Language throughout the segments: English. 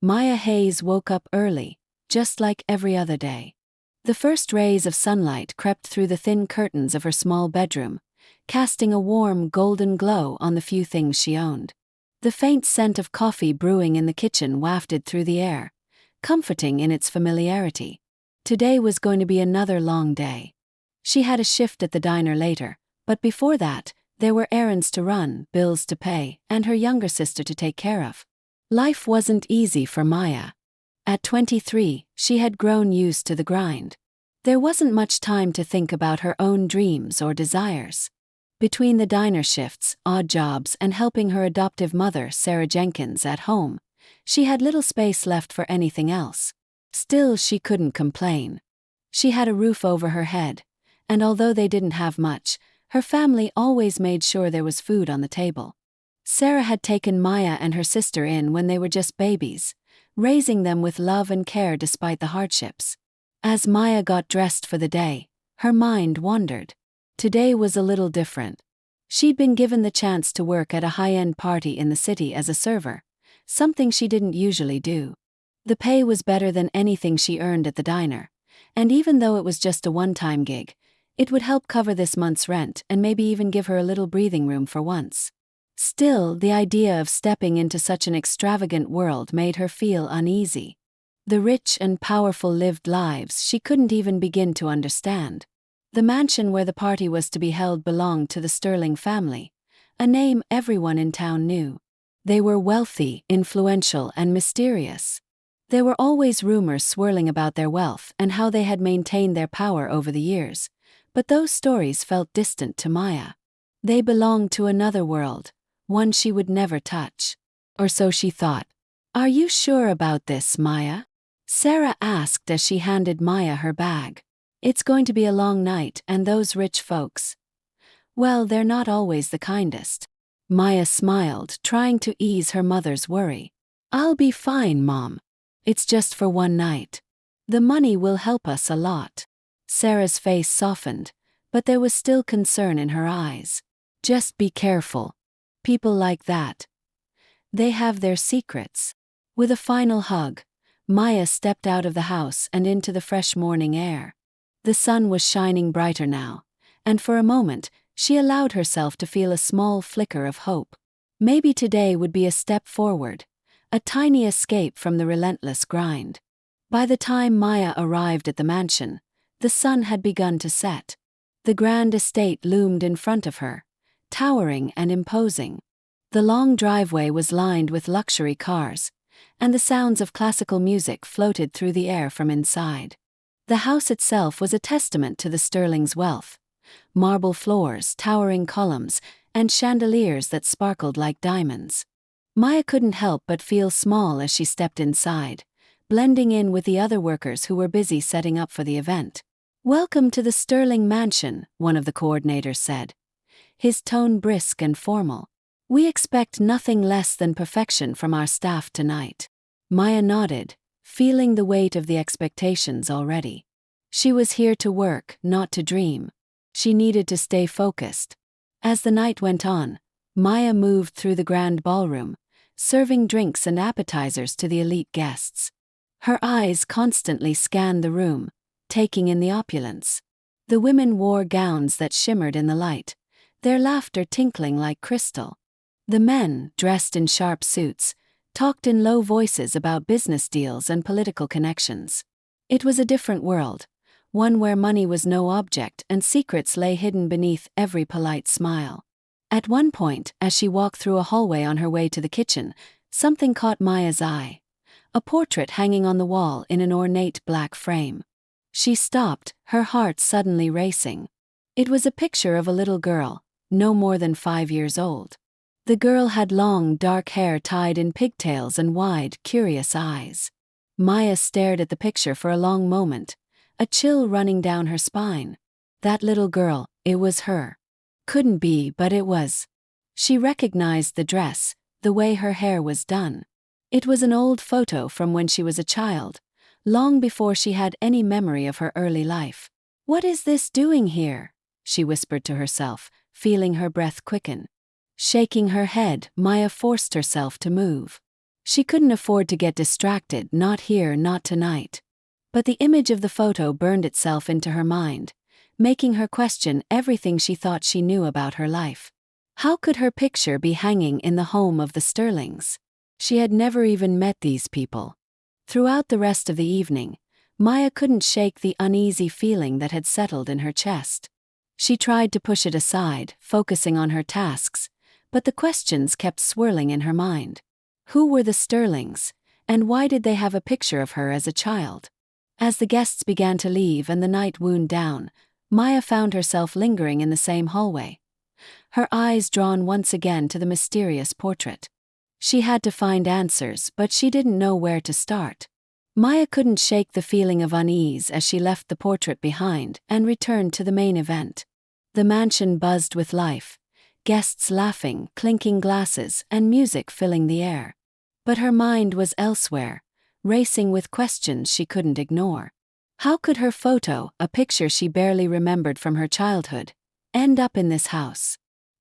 Maya Hayes woke up early, just like every other day. The first rays of sunlight crept through the thin curtains of her small bedroom, casting a warm golden glow on the few things she owned. The faint scent of coffee brewing in the kitchen wafted through the air, comforting in its familiarity. Today was going to be another long day. She had a shift at the diner later, but before that, there were errands to run, bills to pay, and her younger sister to take care of. Life wasn't easy for Maya. At 23, she had grown used to the grind. There wasn't much time to think about her own dreams or desires. Between the diner shifts, odd jobs, and helping her adoptive mother, Sarah Jenkins, at home, she had little space left for anything else. Still, she couldn't complain. She had a roof over her head, and although they didn't have much, her family always made sure there was food on the table. Sarah had taken Maya and her sister in when they were just babies, raising them with love and care despite the hardships. As Maya got dressed for the day, her mind wandered. Today was a little different. She'd been given the chance to work at a high-end party in the city as a server, something she didn't usually do. The pay was better than anything she earned at the diner, and even though it was just a one-time gig, it would help cover this month's rent and maybe even give her a little breathing room for once. Still, the idea of stepping into such an extravagant world made her feel uneasy. The rich and powerful lived lives she couldn't even begin to understand. The mansion where the party was to be held belonged to the Sterling family, a name everyone in town knew. They were wealthy, influential, and mysterious. There were always rumors swirling about their wealth and how they had maintained their power over the years, but those stories felt distant to Maya. They belonged to another world, one she would never touch. Or so she thought. "Are you sure about this, Maya?" Sarah asked as she handed Maya her bag. "It's going to be a long night, and those rich folks, well, they're not always the kindest." Maya smiled, trying to ease her mother's worry. "I'll be fine, Mom. It's just for one night. The money will help us a lot." Sarah's face softened, but there was still concern in her eyes. "Just be careful. People like that, they have their secrets." With a final hug, Maya stepped out of the house and into the fresh morning air. The sun was shining brighter now, and for a moment, she allowed herself to feel a small flicker of hope. Maybe today would be a step forward, a tiny escape from the relentless grind. By the time Maya arrived at the mansion, the sun had begun to set. The grand estate loomed in front of her, towering and imposing. The long driveway was lined with luxury cars, and the sounds of classical music floated through the air from inside. The house itself was a testament to the Sterling's wealth. Marble floors, towering columns, and chandeliers that sparkled like diamonds. Maya couldn't help but feel small as she stepped inside, blending in with the other workers who were busy setting up for the event. "Welcome to the Sterling Mansion," one of the coordinators said, his tone brisk and formal. "We expect nothing less than perfection from our staff tonight." Maya nodded, feeling the weight of the expectations already. She was here to work, not to dream. She needed to stay focused. As the night went on, Maya moved through the grand ballroom, serving drinks and appetizers to the elite guests. Her eyes constantly scanned the room, taking in the opulence. The women wore gowns that shimmered in the light, their laughter tinkling like crystal. The men, dressed in sharp suits, talked in low voices about business deals and political connections. It was a different world, one where money was no object and secrets lay hidden beneath every polite smile. At one point, as she walked through a hallway on her way to the kitchen, something caught Maya's eye. A portrait hanging on the wall in an ornate black frame. She stopped, her heart suddenly racing. It was a picture of a little girl, no more than 5 years old. The girl had long, dark hair tied in pigtails and wide, curious eyes. Maya stared at the picture for a long moment, a chill running down her spine. That little girl, it was her. Couldn't be, but it was. She recognized the dress, the way her hair was done. It was an old photo from when she was a child, long before she had any memory of her early life. "What is this doing here?" she whispered to herself, feeling her breath quicken. Shaking her head, Maya forced herself to move. She couldn't afford to get distracted, not here, not tonight. But the image of the photo burned itself into her mind, making her question everything she thought she knew about her life. How could her picture be hanging in the home of the Sterlings? She had never even met these people. Throughout the rest of the evening, Maya couldn't shake the uneasy feeling that had settled in her chest. She tried to push it aside, focusing on her tasks, but the questions kept swirling in her mind. Who were the Sterlings, and why did they have a picture of her as a child? As the guests began to leave and the night wound down, Maya found herself lingering in the same hallway, her eyes drawn once again to the mysterious portrait. She had to find answers, but she didn't know where to start. Maya couldn't shake the feeling of unease as she left the portrait behind and returned to the main event. The mansion buzzed with life, guests laughing, clinking glasses, and music filling the air. But her mind was elsewhere, racing with questions she couldn't ignore. How could her photo, a picture she barely remembered from her childhood, end up in this house?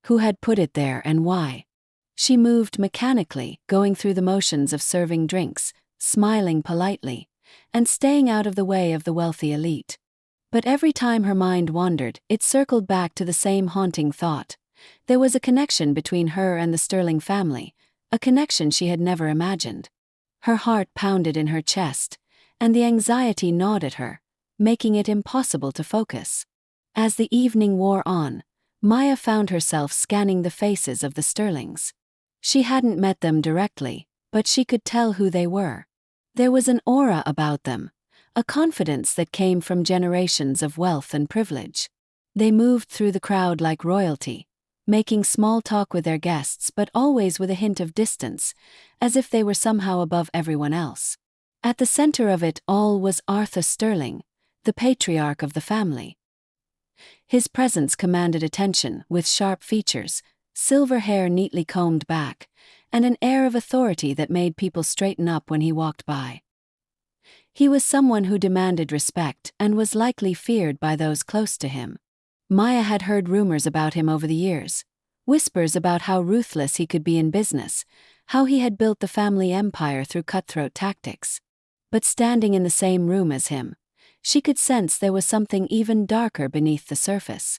Who had put it there and why? She moved mechanically, going through the motions of serving drinks, smiling politely, and staying out of the way of the wealthy elite. But every time her mind wandered, it circled back to the same haunting thought. There was a connection between her and the Sterling family, a connection she had never imagined. Her heart pounded in her chest, and the anxiety gnawed at her, making it impossible to focus. As the evening wore on, Maya found herself scanning the faces of the Sterlings. She hadn't met them directly, but she could tell who they were. There was an aura about them, a confidence that came from generations of wealth and privilege. They moved through the crowd like royalty, making small talk with their guests but always with a hint of distance, as if they were somehow above everyone else. At the center of it all was Arthur Sterling, the patriarch of the family. His presence commanded attention, with sharp features, silver hair neatly combed back, and an air of authority that made people straighten up when he walked by. He was someone who demanded respect and was likely feared by those close to him. Maya had heard rumors about him over the years, whispers about how ruthless he could be in business, how he had built the family empire through cutthroat tactics. But standing in the same room as him, she could sense there was something even darker beneath the surface.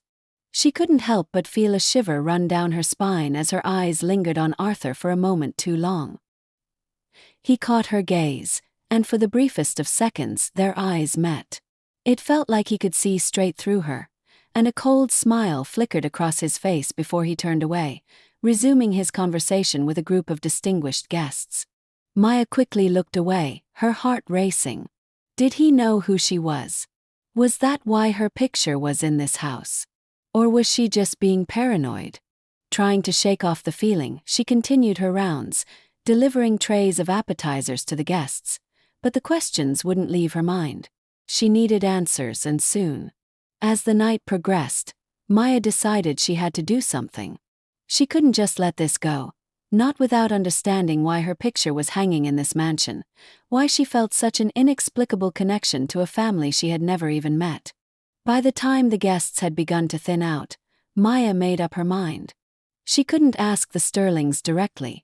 She couldn't help but feel a shiver run down her spine as her eyes lingered on Arthur for a moment too long. He caught her gaze, and for the briefest of seconds their eyes met. It felt like he could see straight through her, and a cold smile flickered across his face before he turned away, resuming his conversation with a group of distinguished guests. Maya quickly looked away, her heart racing. Did he know who she was? Was that why her picture was in this house? Or was she just being paranoid? Trying to shake off the feeling, she continued her rounds, delivering trays of appetizers to the guests, but the questions wouldn't leave her mind. She needed answers, and soon. As the night progressed, Maya decided she had to do something. She couldn't just let this go, not without understanding why her picture was hanging in this mansion, why she felt such an inexplicable connection to a family she had never even met. By the time the guests had begun to thin out, Maya made up her mind. She couldn't ask the Sterlings directly.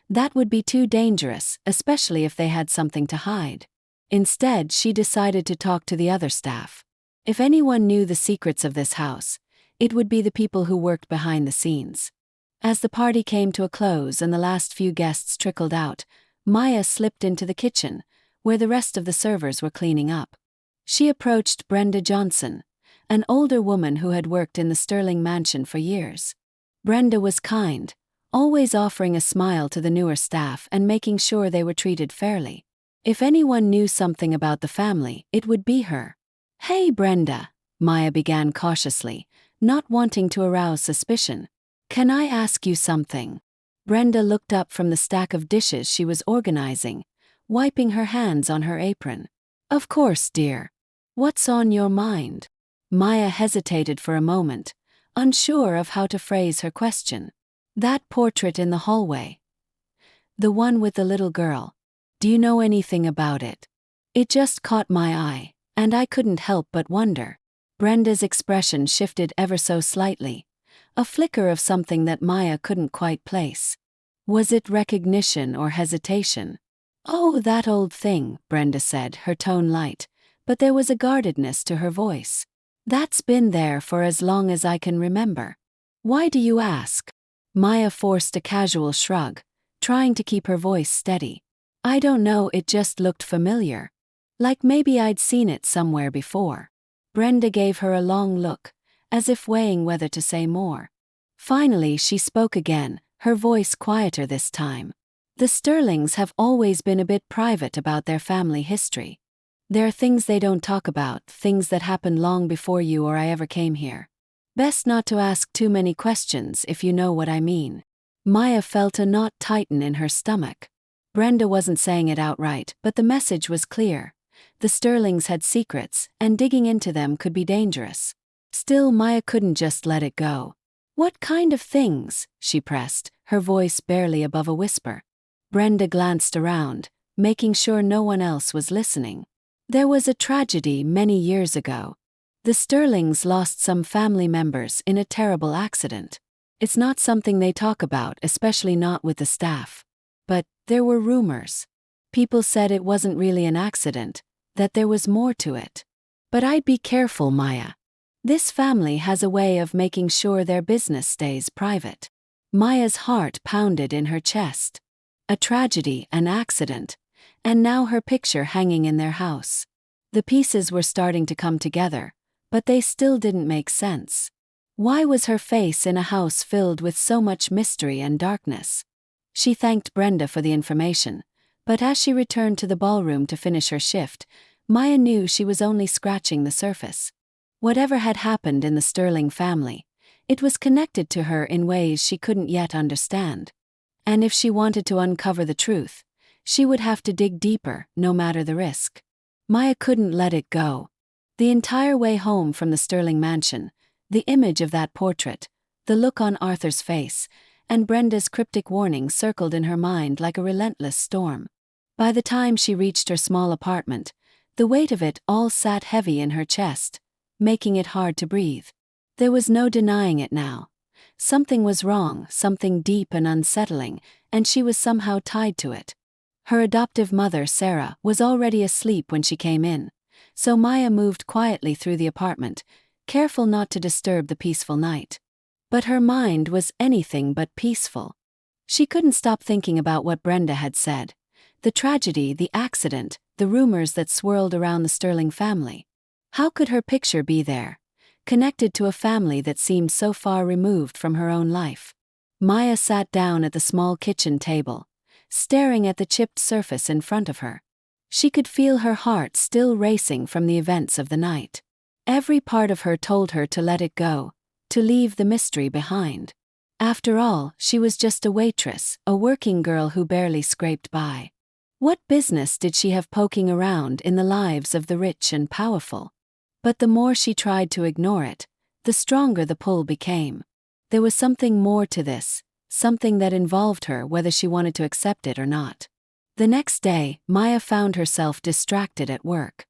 That would be too dangerous, especially if they had something to hide. Instead, she decided to talk to the other staff. If anyone knew the secrets of this house, it would be the people who worked behind the scenes. As the party came to a close and the last few guests trickled out, Maya slipped into the kitchen, where the rest of the servers were cleaning up. She approached Brenda Johnson, an older woman who had worked in the Sterling mansion for years. Brenda was kind, always offering a smile to the newer staff and making sure they were treated fairly. If anyone knew something about the family, it would be her. "Hey, Brenda," Maya began cautiously, not wanting to arouse suspicion. "Can I ask you something?" Brenda looked up from the stack of dishes she was organizing, wiping her hands on her apron. "Of course, dear. What's on your mind?" Maya hesitated for a moment, unsure of how to phrase her question. "That portrait in the hallway. The one with the little girl. Do you know anything about it? It just caught my eye, and I couldn't help but wonder." Brenda's expression shifted ever so slightly, a flicker of something that Maya couldn't quite place. Was it recognition or hesitation? "Oh, that old thing," Brenda said, her tone light, but there was a guardedness to her voice. "That's been there for as long as I can remember." "Why do you ask?" Maya forced a casual shrug, trying to keep her voice steady. "I don't know, it just looked familiar. Like maybe I'd seen it somewhere before." Brenda gave her a long look, as if weighing whether to say more. Finally she spoke again, her voice quieter this time. "The Sterlings have always been a bit private about their family history. There are things they don't talk about, things that happened long before you or I ever came here. Best not to ask too many questions if you know what I mean." Maya felt a knot tighten in her stomach. Brenda wasn't saying it outright, but the message was clear. The Sterlings had secrets, and digging into them could be dangerous. Still, Maya couldn't just let it go. "What kind of things?" she pressed, her voice barely above a whisper. Brenda glanced around, making sure no one else was listening. "There was a tragedy many years ago. The Sterlings lost some family members in a terrible accident. It's not something they talk about, especially not with the staff. But there were rumors. People said it wasn't really an accident, that there was more to it. But I'd be careful, Maya. This family has a way of making sure their business stays private." Maya's heart pounded in her chest. A tragedy, an accident, and now her picture hanging in their house. The pieces were starting to come together, but they still didn't make sense. Why was her face in a house filled with so much mystery and darkness? She thanked Brenda for the information, but as she returned to the ballroom to finish her shift, Maya knew she was only scratching the surface. Whatever had happened in the Sterling family, it was connected to her in ways she couldn't yet understand. And if she wanted to uncover the truth, she would have to dig deeper, no matter the risk. Maya couldn't let it go. The entire way home from the Sterling mansion, the image of that portrait, the look on Arthur's face, and Brenda's cryptic warning circled in her mind like a relentless storm. By the time she reached her small apartment, the weight of it all sat heavy in her chest, making it hard to breathe. There was no denying it now. Something was wrong, something deep and unsettling, and she was somehow tied to it. Her adoptive mother, Sarah, was already asleep when she came in, so Maya moved quietly through the apartment, careful not to disturb the peaceful night. But her mind was anything but peaceful. She couldn't stop thinking about what Brenda had said. The tragedy, the accident, the rumors that swirled around the Sterling family. How could her picture be there, connected to a family that seemed so far removed from her own life? Maya sat down at the small kitchen table, staring at the chipped surface in front of her. She could feel her heart still racing from the events of the night. Every part of her told her to let it go, to leave the mystery behind. After all, she was just a waitress, a working girl who barely scraped by. What business did she have poking around in the lives of the rich and powerful? But the more she tried to ignore it, the stronger the pull became. There was something more to this, something that involved her whether she wanted to accept it or not. The next day, Maya found herself distracted at work.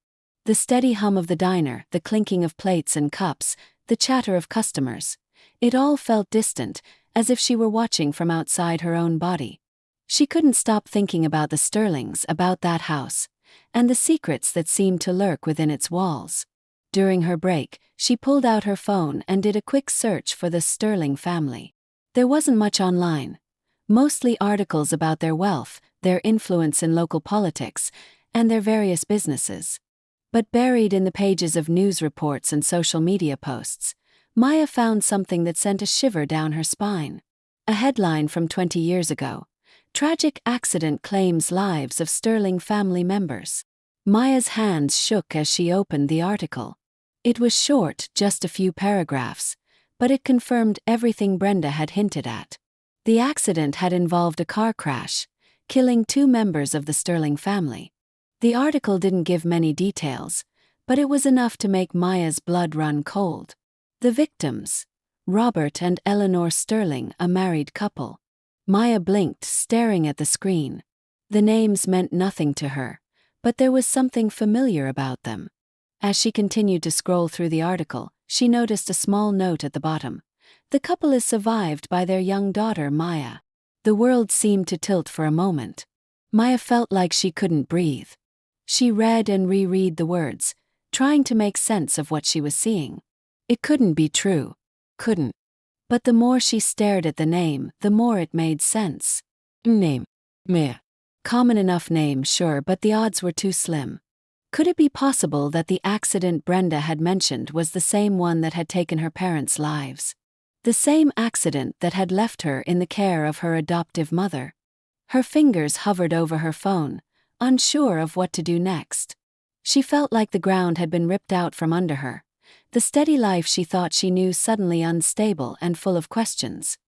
The steady hum of the diner, the clinking of plates and cups, the chatter of customers. It all felt distant, as if she were watching from outside her own body. She couldn't stop thinking about the Sterlings, about that house, and the secrets that seemed to lurk within its walls. During her break, she pulled out her phone and did a quick search for the Sterling family. There wasn't much online. Mostly articles about their wealth, their influence in local politics, and their various businesses. But buried in the pages of news reports and social media posts, Maya found something that sent a shiver down her spine. A headline from 20 years ago. Tragic accident claims lives of Sterling family members. Maya's hands shook as she opened the article. It was short, just a few paragraphs, but it confirmed everything Brenda had hinted at. The accident had involved a car crash, killing 2 members of the Sterling family. The article didn't give many details, but it was enough to make Maya's blood run cold. The victims: Robert and Eleanor Sterling, a married couple. Maya blinked, staring at the screen. The names meant nothing to her, but there was something familiar about them. As she continued to scroll through the article, she noticed a small note at the bottom. The couple is survived by their young daughter, Maya. The world seemed to tilt for a moment. Maya felt like she couldn't breathe. She read and reread the words, trying to make sense of what she was seeing. It couldn't be true. Couldn't. But the more she stared at the name, the more it made sense. Name. Maya. Common enough name, sure, but the odds were too slim. Could it be possible that the accident Brenda had mentioned was the same one that had taken her parents' lives? The same accident that had left her in the care of her adoptive mother? Her fingers hovered over her phone, unsure of what to do next. She felt like the ground had been ripped out from under her. The steady life she thought she knew suddenly unstable and full of questions.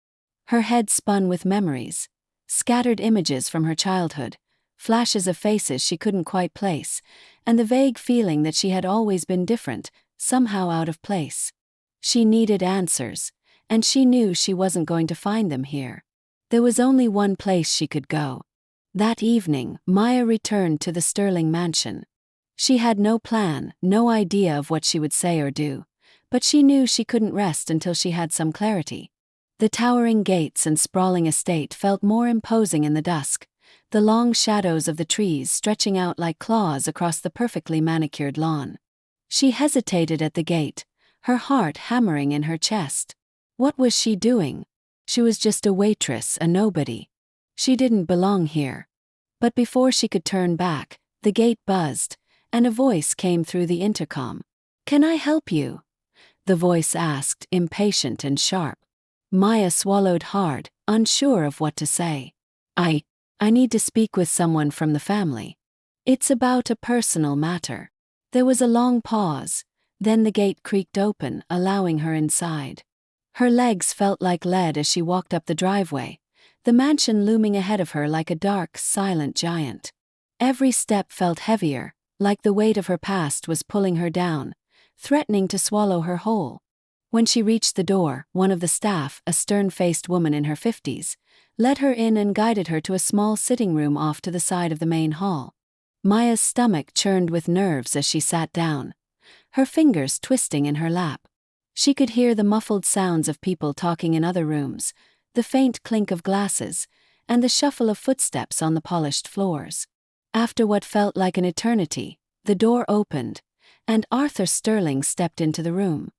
Her head spun with memories, scattered images from her childhood, flashes of faces she couldn't quite place, and the vague feeling that she had always been different, somehow out of place. She needed answers, and she knew she wasn't going to find them here. There was only one place she could go. That evening, Maya returned to the Sterling mansion. She had no plan, no idea of what she would say or do, but she knew she couldn't rest until she had some clarity. The towering gates and sprawling estate felt more imposing in the dusk, the long shadows of the trees stretching out like claws across the perfectly manicured lawn. She hesitated at the gate, her heart hammering in her chest. What was she doing? She was just a waitress, a nobody. She didn't belong here. But before she could turn back, the gate buzzed, and a voice came through the intercom. "Can I help you?" the voice asked, impatient and sharp. Maya swallowed hard, unsure of what to say. I need to speak with someone from the family. It's about a personal matter." There was a long pause, then the gate creaked open, allowing her inside. Her legs felt like lead as she walked up the driveway, the mansion looming ahead of her like a dark, silent giant. Every step felt heavier, like the weight of her past was pulling her down, threatening to swallow her whole. When she reached the door, one of the staff, a stern-faced woman in her 50s, led her in and guided her to a small sitting room off to the side of the main hall. Maya's stomach churned with nerves as she sat down, her fingers twisting in her lap. She could hear the muffled sounds of people talking in other rooms, the faint clink of glasses, and the shuffle of footsteps on the polished floors. After what felt like an eternity, the door opened, and Arthur Sterling stepped into the room.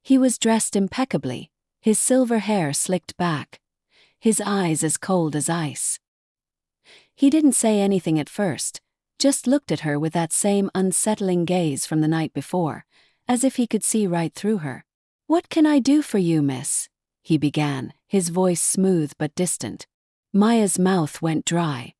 He was dressed impeccably, his silver hair slicked back, his eyes as cold as ice. He didn't say anything at first, just looked at her with that same unsettling gaze from the night before, as if he could see right through her. "What can I do for you, miss?" he began, his voice smooth but distant. Maya's mouth went dry.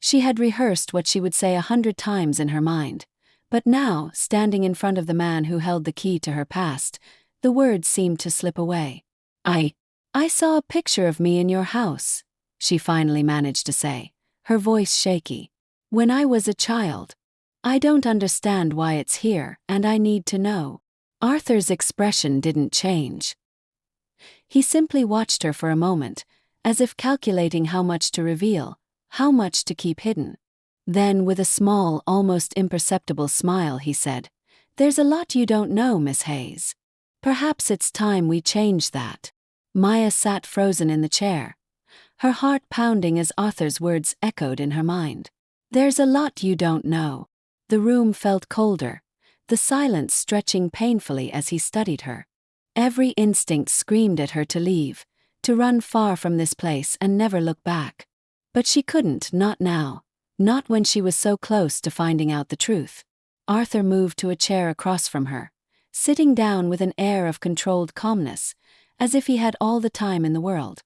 She had rehearsed what she would say 100 times in her mind, but now, standing in front of the man who held the key to her past, the words seemed to slip away. I saw a picture of me in your house," she finally managed to say, her voice shaky. "When I was a child. I don't understand why it's here, and I need to know." Arthur's expression didn't change. He simply watched her for a moment, as if calculating how much to reveal, how much to keep hidden. Then, with a small, almost imperceptible smile, he said, "There's a lot you don't know, Miss Hayes. Perhaps it's time we change that." Maya sat frozen in the chair, her heart pounding as Arthur's words echoed in her mind. "There's a lot you don't know." The room felt colder, the silence stretching painfully as he studied her. Every instinct screamed at her to leave, to run far from this place and never look back. But she couldn't, not now, not when she was so close to finding out the truth. Arthur moved to a chair across from her, sitting down with an air of controlled calmness, as if he had all the time in the world.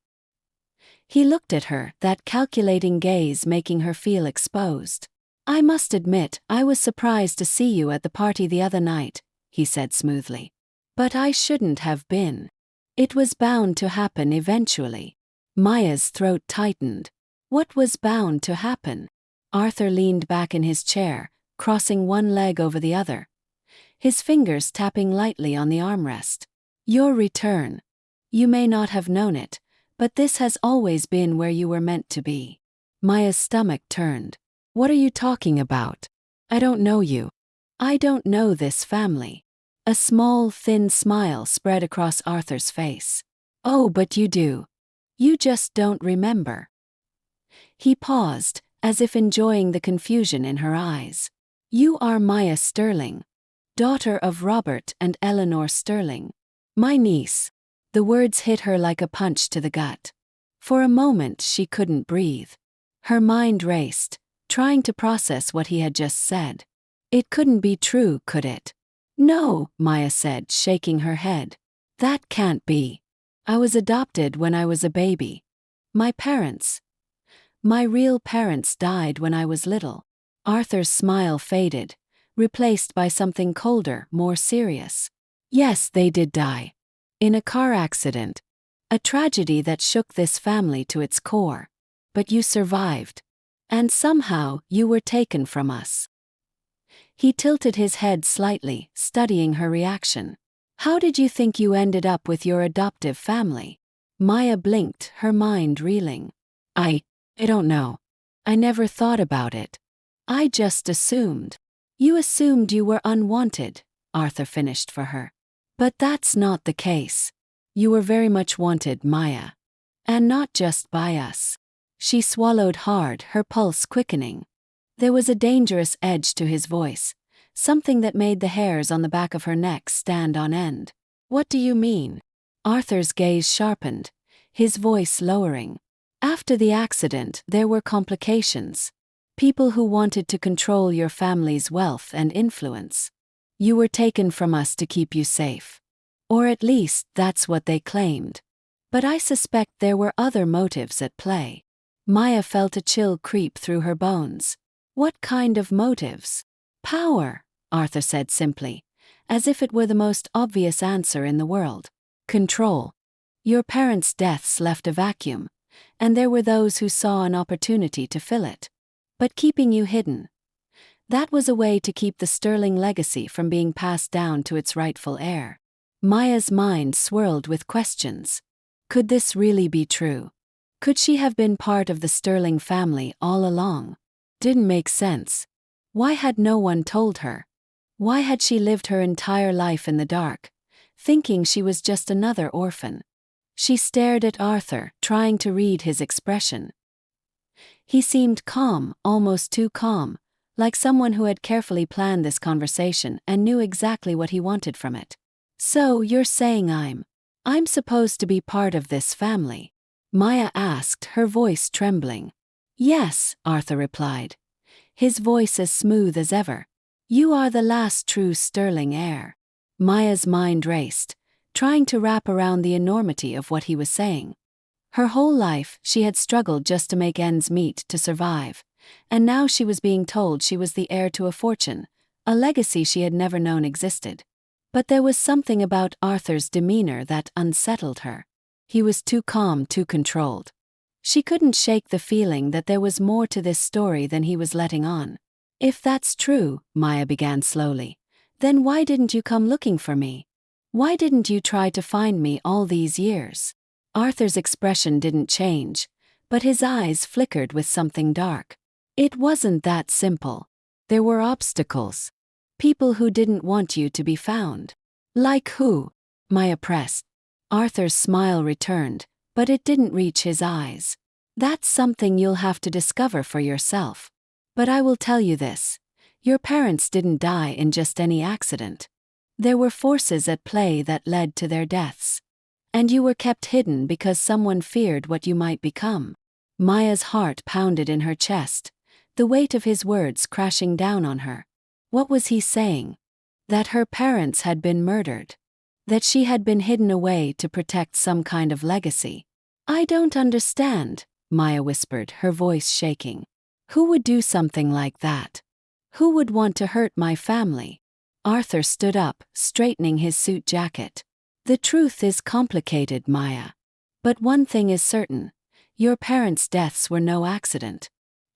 He looked at her, that calculating gaze making her feel exposed. "I must admit, I was surprised to see you at the party the other night," he said smoothly. "But I shouldn't have been. It was bound to happen eventually." Maya's throat tightened. What was bound to happen? Arthur leaned back in his chair, crossing one leg over the other, his fingers tapping lightly on the armrest. "Your return. You may not have known it, but this has always been where you were meant to be." Maya's stomach turned. "What are you talking about? I don't know you. I don't know this family." A small, thin smile spread across Arthur's face. "Oh, but you do. You just don't remember. He paused, as if enjoying the confusion in her eyes. You are Maya Sterling, daughter of Robert and Eleanor Sterling. My niece. The words hit her like a punch to the gut. For a moment she couldn't breathe. Her mind raced, trying to process what he had just said. It couldn't be true, could it? No, Maya said, shaking her head. That can't be. I was adopted when I was a baby. My real parents died when I was little. Arthur's smile faded, replaced by something colder, more serious. Yes, they did die. In a car accident. A tragedy that shook this family to its core. But you survived. And somehow, you were taken from us. He tilted his head slightly, studying her reaction. How did you think you ended up with your adoptive family? Maya blinked, her mind reeling. I don't know. I never thought about it. I just assumed. You assumed you were unwanted, Arthur finished for her. But that's not the case. You were very much wanted, Maya. And not just by us. She swallowed hard, her pulse quickening. There was a dangerous edge to his voice, something that made the hairs on the back of her neck stand on end. What do you mean? Arthur's gaze sharpened, his voice lowering. After the accident, there were complications. People who wanted to control your family's wealth and influence. You were taken from us to keep you safe. Or at least, that's what they claimed. But I suspect there were other motives at play. Maya felt a chill creep through her bones. What kind of motives? Power, Arthur said simply, as if it were the most obvious answer in the world. Control. Your parents' deaths left a vacuum, and there were those who saw an opportunity to fill it. But keeping you hidden. That was a way to keep the Sterling legacy from being passed down to its rightful heir. Maya's mind swirled with questions. Could this really be true? Could she have been part of the Sterling family all along? Didn't make sense. Why had no one told her? Why had she lived her entire life in the dark, thinking she was just another orphan? She stared at Arthur, trying to read his expression. He seemed calm, almost too calm, like someone who had carefully planned this conversation and knew exactly what he wanted from it. So, you're saying I'm supposed to be part of this family? Maya asked, her voice trembling. Yes, Arthur replied, his voice as smooth as ever. You are the last true Sterling heir. Maya's mind raced, trying to wrap around the enormity of what he was saying. Her whole life, she had struggled just to make ends meet to survive, and now she was being told she was the heir to a fortune, a legacy she had never known existed. But there was something about Arthur's demeanor that unsettled her. He was too calm, too controlled. She couldn't shake the feeling that there was more to this story than he was letting on. If that's true, Maya began slowly, then why didn't you come looking for me? Why didn't you try to find me all these years? Arthur's expression didn't change, but his eyes flickered with something dark. It wasn't that simple. There were obstacles. People who didn't want you to be found. Like who? Maya pressed. Arthur's smile returned, but it didn't reach his eyes. That's something you'll have to discover for yourself. But I will tell you this. Your parents didn't die in just any accident. There were forces at play that led to their deaths. And you were kept hidden because someone feared what you might become. Maya's heart pounded in her chest, the weight of his words crashing down on her. What was he saying? That her parents had been murdered. That she had been hidden away to protect some kind of legacy. I don't understand, Maya whispered, her voice shaking. Who would do something like that? Who would want to hurt my family? Arthur stood up, straightening his suit jacket. The truth is complicated, Maya. But one thing is certain. Your parents' deaths were no accident.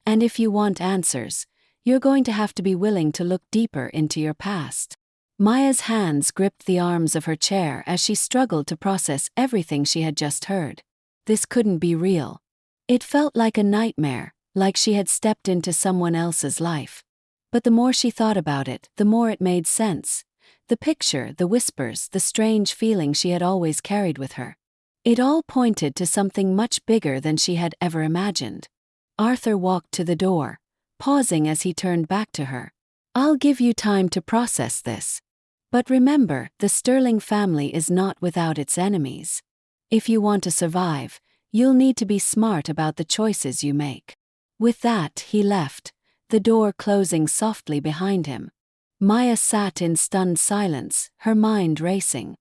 And if you want answers, you're going to have to be willing to look deeper into your past. Maya's hands gripped the arms of her chair as she struggled to process everything she had just heard. This couldn't be real. It felt like a nightmare, like she had stepped into someone else's life. But the more she thought about it, the more it made sense. The picture, the whispers, the strange feeling she had always carried with her. It all pointed to something much bigger than she had ever imagined. Arthur walked to the door, pausing as he turned back to her. "I'll give you time to process this. But remember, the Sterling family is not without its enemies. If you want to survive, you'll need to be smart about the choices you make." With that, he left, the door closing softly behind him. Maya sat in stunned silence, her mind racing.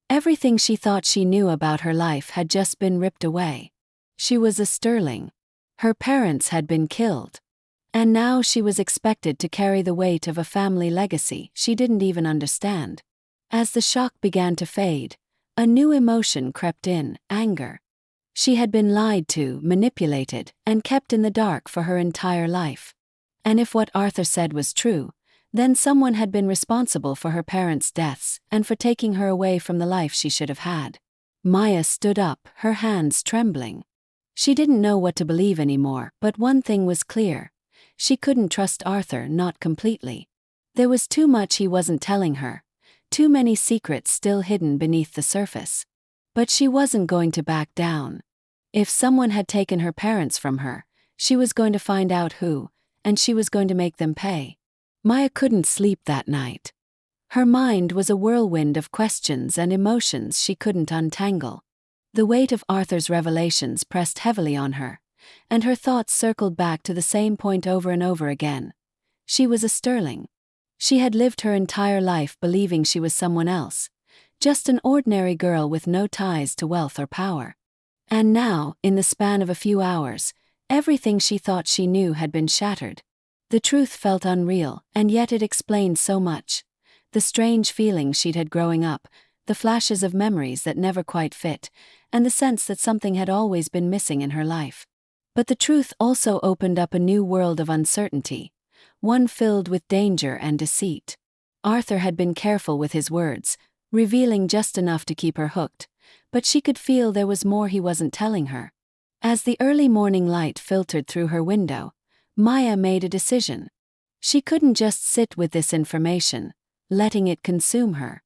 Everything she thought she knew about her life had just been ripped away. She was a Sterling. Her parents had been killed. And now she was expected to carry the weight of a family legacy she didn't even understand. As the shock began to fade, a new emotion crept in: anger. She had been lied to, manipulated, and kept in the dark for her entire life. And if what Arthur said was true, then someone had been responsible for her parents' deaths and for taking her away from the life she should have had. Maya stood up, her hands trembling. She didn't know what to believe anymore, but one thing was clear. She couldn't trust Arthur, not completely. There was too much he wasn't telling her, too many secrets still hidden beneath the surface. But she wasn't going to back down. If someone had taken her parents from her, she was going to find out who, and she was going to make them pay. Maya couldn't sleep that night. Her mind was a whirlwind of questions and emotions she couldn't untangle. The weight of Arthur's revelations pressed heavily on her, and her thoughts circled back to the same point over and over again. She was a Sterling. She had lived her entire life believing she was someone else, just an ordinary girl with no ties to wealth or power. And now, in the span of a few hours, everything she thought she knew had been shattered. The truth felt unreal, and yet it explained so much. The strange feelings she'd had growing up, the flashes of memories that never quite fit, and the sense that something had always been missing in her life. But the truth also opened up a new world of uncertainty, one filled with danger and deceit. Arthur had been careful with his words, revealing just enough to keep her hooked, but she could feel there was more he wasn't telling her. As the early morning light filtered through her window, Maya made a decision. She couldn't just sit with this information, letting it consume her.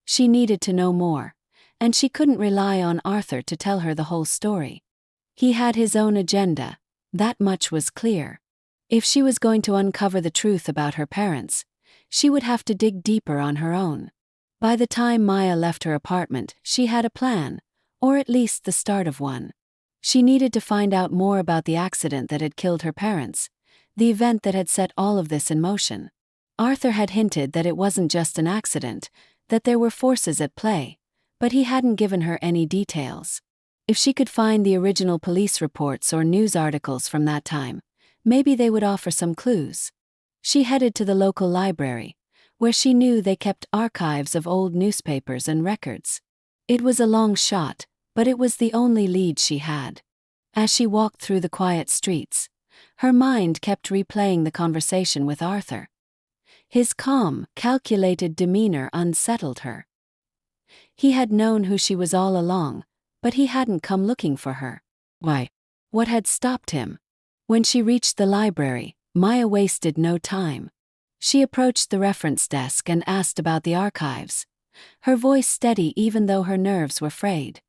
She needed to know more, and she couldn't rely on Arthur to tell her the whole story. He had his own agenda, that much was clear. If she was going to uncover the truth about her parents, she would have to dig deeper on her own. By the time Maya left her apartment, she had a plan, or at least the start of one. She needed to find out more about the accident that had killed her parents, the event that had set all of this in motion. Arthur had hinted that it wasn't just an accident, that there were forces at play, but he hadn't given her any details. If she could find the original police reports or news articles from that time, maybe they would offer some clues. She headed to the local library, where she knew they kept archives of old newspapers and records. It was a long shot, but it was the only lead she had. As she walked through the quiet streets, her mind kept replaying the conversation with Arthur. His calm, calculated demeanor unsettled her. He had known who she was all along, but he hadn't come looking for her. Why? What had stopped him? When she reached the library, Maya wasted no time. She approached the reference desk and asked about the archives, her voice steady even though her nerves were frayed.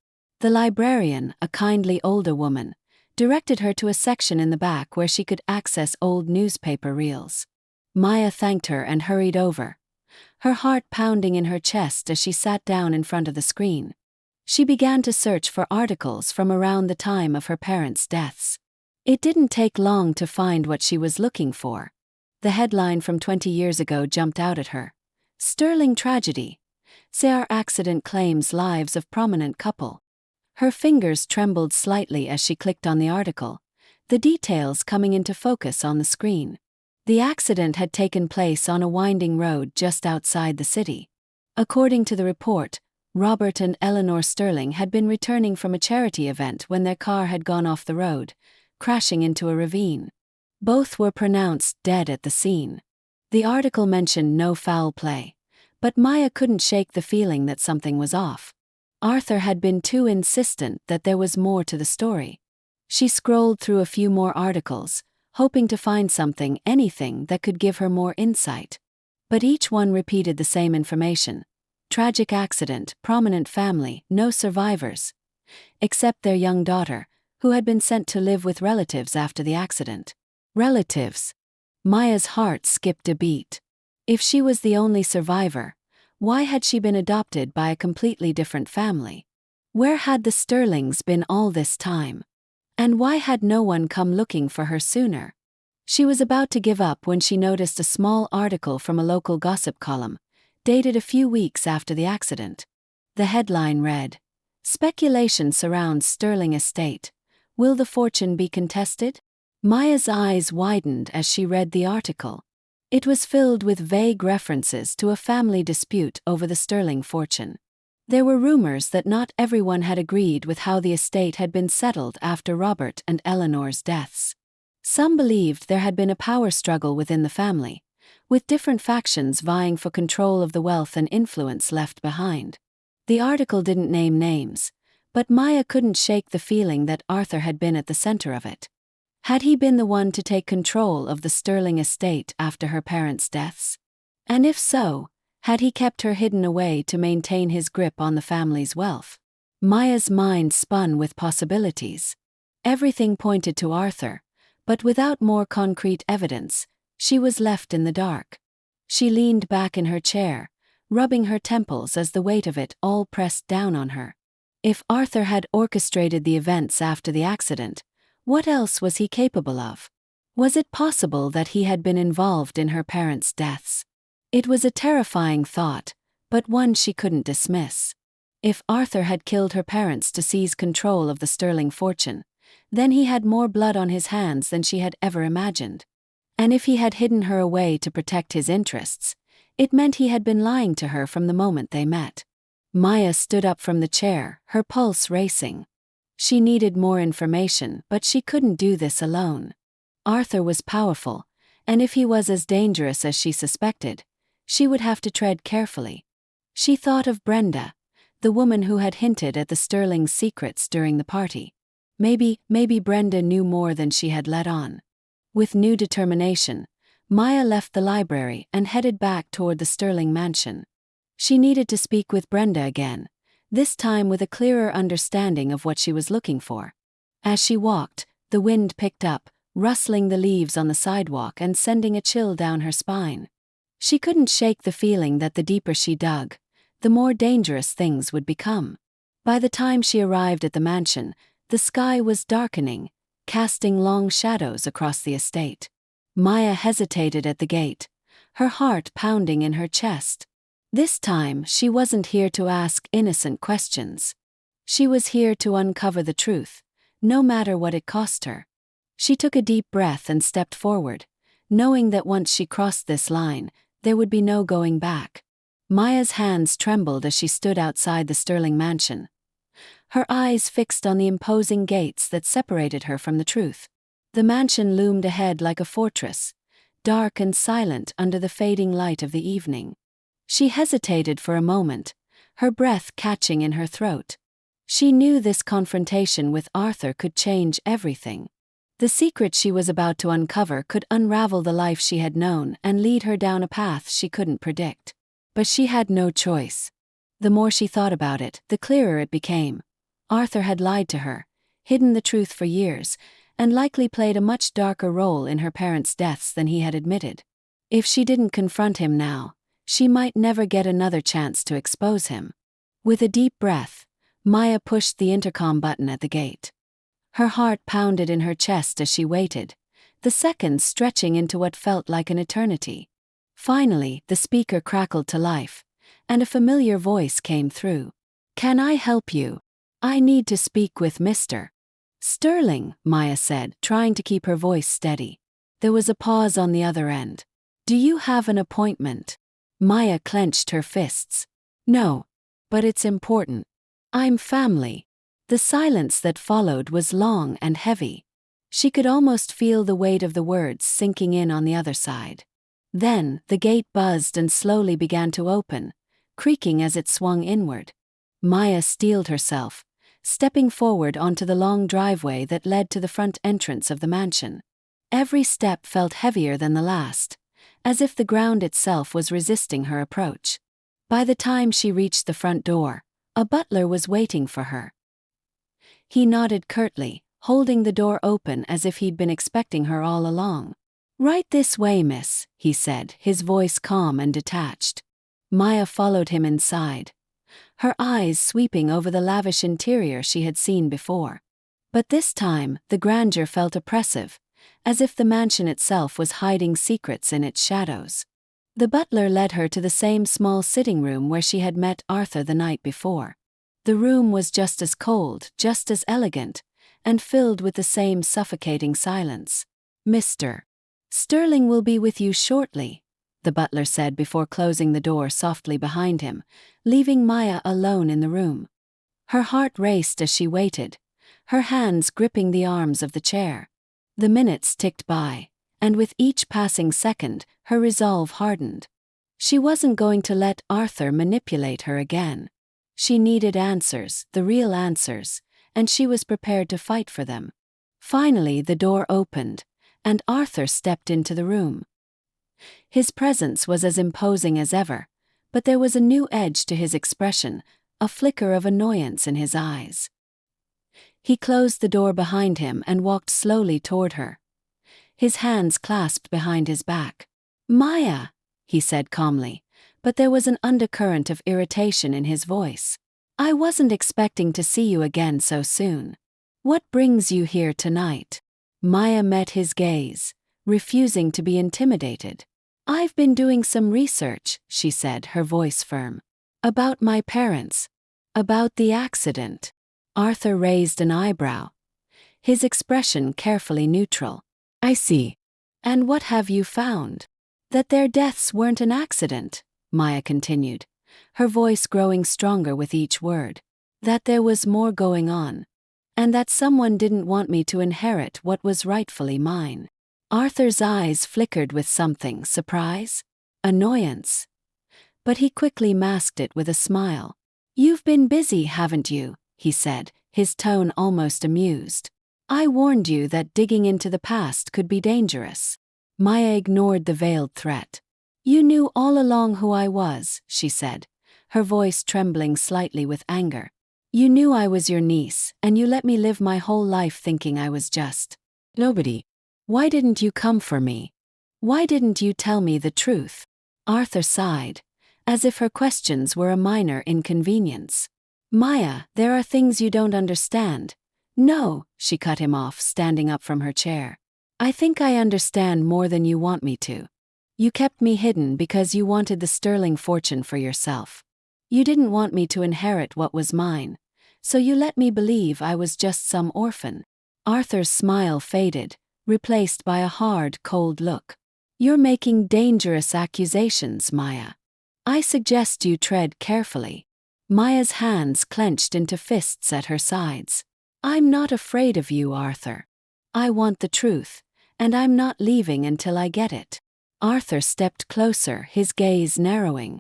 The librarian, a kindly older woman, directed her to a section in the back where she could access old newspaper reels. Maya thanked her and hurried over, her heart pounding in her chest as she sat down in front of the screen. She began to search for articles from around the time of her parents' deaths. It didn't take long to find what she was looking for. The headline from 20 years ago jumped out at her. Sterling tragedy. Car accident claims lives of prominent couple. Her fingers trembled slightly as she clicked on the article, the details coming into focus on the screen. The accident had taken place on a winding road just outside the city. According to the report, Robert and Eleanor Sterling had been returning from a charity event when their car had gone off the road, crashing into a ravine. Both were pronounced dead at the scene. The article mentioned no foul play, but Maya couldn't shake the feeling that something was off. Arthur had been too insistent that there was more to the story. She scrolled through a few more articles, hoping to find something, anything that could give her more insight. But each one repeated the same information. Tragic accident, prominent family, no survivors. except their young daughter, who had been sent to live with relatives after the accident. Relatives. Maya's heart skipped a beat. If she was the only survivor, why had she been adopted by a completely different family? Where had the Sterlings been all this time? And why had no one come looking for her sooner? She was about to give up when she noticed a small article from a local gossip column, dated a few weeks after the accident. The headline read, "Speculation surrounds Sterling estate. Will the fortune be contested?" Maya's eyes widened as she read the article. It was filled with vague references to a family dispute over the Sterling fortune. There were rumors that not everyone had agreed with how the estate had been settled after Robert and Eleanor's deaths. Some believed there had been a power struggle within the family, with different factions vying for control of the wealth and influence left behind. The article didn't name names, but Maya couldn't shake the feeling that Arthur had been at the center of it. Had he been the one to take control of the Sterling estate after her parents' deaths? And if so, had he kept her hidden away to maintain his grip on the family's wealth? Maya's mind spun with possibilities. Everything pointed to Arthur, but without more concrete evidence, she was left in the dark. She leaned back in her chair, rubbing her temples as the weight of it all pressed down on her. If Arthur had orchestrated the events after the accident, what else was he capable of? Was it possible that he had been involved in her parents' deaths? It was a terrifying thought, but one she couldn't dismiss. If Arthur had killed her parents to seize control of the Sterling fortune, then he had more blood on his hands than she had ever imagined. And if he had hidden her away to protect his interests, it meant he had been lying to her from the moment they met. Maya stood up from the chair, her pulse racing. She needed more information, but she couldn't do this alone. Arthur was powerful, and if he was as dangerous as she suspected, she would have to tread carefully. She thought of Brenda, the woman who had hinted at the Sterling's secrets during the party. Maybe Brenda knew more than she had let on. With new determination, Maya left the library and headed back toward the Sterling mansion. She needed to speak with Brenda again, this time with a clearer understanding of what she was looking for. As she walked, the wind picked up, rustling the leaves on the sidewalk and sending a chill down her spine. She couldn't shake the feeling that the deeper she dug, the more dangerous things would become. By the time she arrived at the mansion, the sky was darkening, casting long shadows across the estate. Maya hesitated at the gate, her heart pounding in her chest. This time, she wasn't here to ask innocent questions. She was here to uncover the truth, no matter what it cost her. She took a deep breath and stepped forward, knowing that once she crossed this line, there would be no going back. Maya's hands trembled as she stood outside the Sterling mansion, her eyes fixed on the imposing gates that separated her from the truth. The mansion loomed ahead like a fortress, dark and silent under the fading light of the evening. She hesitated for a moment, her breath catching in her throat. She knew this confrontation with Arthur could change everything. The secret she was about to uncover could unravel the life she had known and lead her down a path she couldn't predict. But she had no choice. The more she thought about it, the clearer it became. Arthur had lied to her, hidden the truth for years, and likely played a much darker role in her parents' deaths than he had admitted. If she didn't confront him now, she might never get another chance to expose him. With a deep breath, Maya pushed the intercom button at the gate. Her heart pounded in her chest as she waited, the seconds stretching into what felt like an eternity. Finally, the speaker crackled to life, and a familiar voice came through. "Can I help you? I need to speak with Mr. Sterling," Maya said, trying to keep her voice steady. There was a pause on the other end. "Do you have an appointment?" Maya clenched her fists. "No. But it's important. I'm family." The silence that followed was long and heavy. She could almost feel the weight of the words sinking in on the other side. Then, the gate buzzed and slowly began to open, creaking as it swung inward. Maya steeled herself, stepping forward onto the long driveway that led to the front entrance of the mansion. Every step felt heavier than the last, as if the ground itself was resisting her approach. By the time she reached the front door, a butler was waiting for her. He nodded curtly, holding the door open as if he'd been expecting her all along. "Right this way, miss," he said, his voice calm and detached. Maya followed him inside, her eyes sweeping over the lavish interior she had seen before. But this time, the grandeur felt oppressive, as if the mansion itself was hiding secrets in its shadows. The butler led her to the same small sitting room where she had met Arthur the night before. The room was just as cold, just as elegant, and filled with the same suffocating silence. "Mr. Sterling will be with you shortly," the butler said before closing the door softly behind him, leaving Maya alone in the room. Her heart raced as she waited, her hands gripping the arms of the chair. The minutes ticked by, and with each passing second, her resolve hardened. She wasn't going to let Arthur manipulate her again. She needed answers, the real answers, and she was prepared to fight for them. Finally, the door opened, and Arthur stepped into the room. His presence was as imposing as ever, but there was a new edge to his expression, a flicker of annoyance in his eyes. He closed the door behind him and walked slowly toward her, his hands clasped behind his back. "Maya," he said calmly, but there was an undercurrent of irritation in his voice. "I wasn't expecting to see you again so soon. What brings you here tonight?" Maya met his gaze, refusing to be intimidated. "I've been doing some research," she said, her voice firm. "About my parents. About the accident." Arthur raised an eyebrow, his expression carefully neutral. "I see. And what have you found?" "That their deaths weren't an accident," Maya continued, her voice growing stronger with each word. "That there was more going on. And that someone didn't want me to inherit what was rightfully mine." Arthur's eyes flickered with something: surprise? Annoyance? But he quickly masked it with a smile. "You've been busy, haven't you?" he said, his tone almost amused. "I warned you that digging into the past could be dangerous." Maya ignored the veiled threat. "You knew all along who I was," she said, her voice trembling slightly with anger. "You knew I was your niece, and you let me live my whole life thinking I was just nobody. Why didn't you come for me? Why didn't you tell me the truth?" Arthur sighed, as if her questions were a minor inconvenience. "Maya, there are things you don't understand." "No," she cut him off, standing up from her chair. "I think I understand more than you want me to. You kept me hidden because you wanted the Sterling fortune for yourself. You didn't want me to inherit what was mine, so you let me believe I was just some orphan." Arthur's smile faded, replaced by a hard, cold look. "You're making dangerous accusations, Maya. I suggest you tread carefully." Maya's hands clenched into fists at her sides. "I'm not afraid of you, Arthur. I want the truth, and I'm not leaving until I get it." Arthur stepped closer, his gaze narrowing.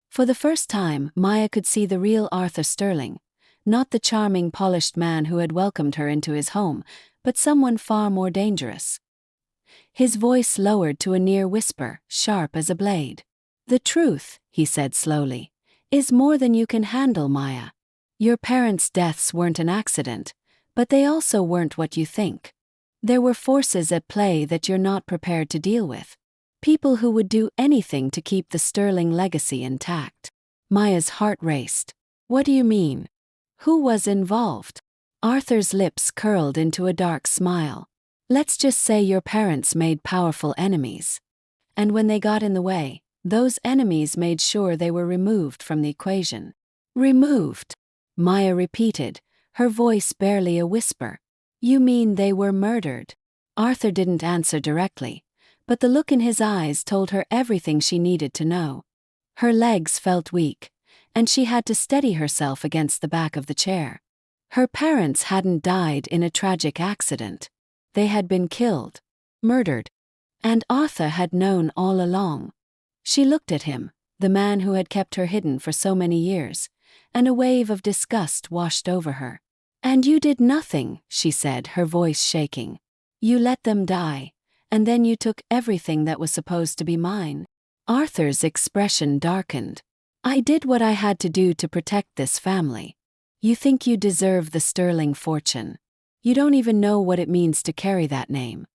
For the first time, Maya could see the real Arthur Sterling, not the charming, polished man who had welcomed her into his home, but someone far more dangerous. His voice lowered to a near whisper, sharp as a blade. "The truth," he said slowly, "is more than you can handle, Maya. Your parents' deaths weren't an accident, but they also weren't what you think. There were forces at play that you're not prepared to deal with. People who would do anything to keep the Sterling legacy intact." Maya's heart raced. "What do you mean? Who was involved?" Arthur's lips curled into a dark smile. "Let's just say your parents made powerful enemies. And when they got in the way, those enemies made sure they were removed from the equation." "Removed?" Maya repeated, her voice barely a whisper. "You mean they were murdered?" Arthur didn't answer directly, but the look in his eyes told her everything she needed to know. Her legs felt weak, and she had to steady herself against the back of the chair. Her parents hadn't died in a tragic accident. They had been killed, murdered. And Arthur had known all along. She looked at him, the man who had kept her hidden for so many years, and a wave of disgust washed over her. "And you did nothing," she said, her voice shaking. "You let them die, and then you took everything that was supposed to be mine." Arthur's expression darkened. "I did what I had to do to protect this family. You think you deserve the sterling fortune. You don't even know what it means to carry that name.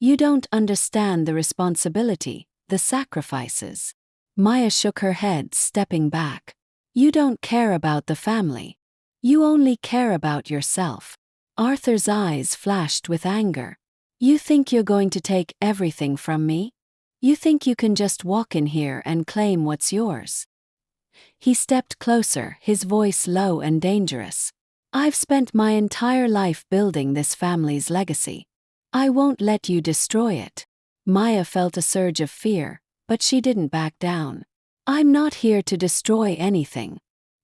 You don't understand the responsibility, the sacrifices. Maya shook her head, stepping back. You don't care about the family. You only care about yourself. Arthur's eyes flashed with anger. You think you're going to take everything from me? You think you can just walk in here and claim what's yours? He stepped closer, his voice low and dangerous. I've spent my entire life building this family's legacy. I won't let you destroy it. Maya felt a surge of fear, but she didn't back down. I'm not here to destroy anything.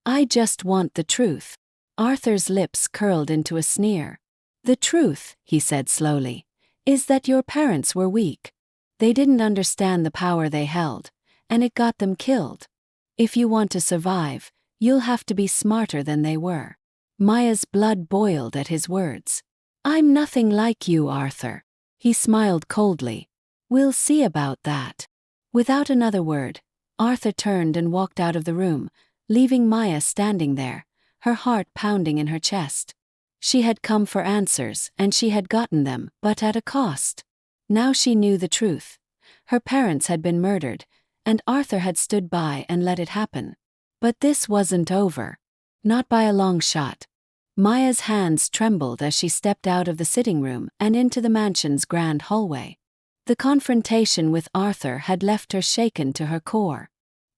I just want the truth. Arthur's lips curled into a sneer. The truth, he said slowly, is that your parents were weak. They didn't understand the power they held, and it got them killed. If you want to survive, you'll have to be smarter than they were. Maya's blood boiled at his words. I'm nothing like you, Arthur. He smiled coldly. We'll see about that. Without another word, Arthur turned and walked out of the room, leaving Maya standing there, her heart pounding in her chest. She had come for answers, and she had gotten them, but at a cost. Now she knew the truth. Her parents had been murdered, and Arthur had stood by and let it happen. But this wasn't over. Not by a long shot. Maya's hands trembled as she stepped out of the sitting room and into the mansion's grand hallway. The confrontation with Arthur had left her shaken to her core.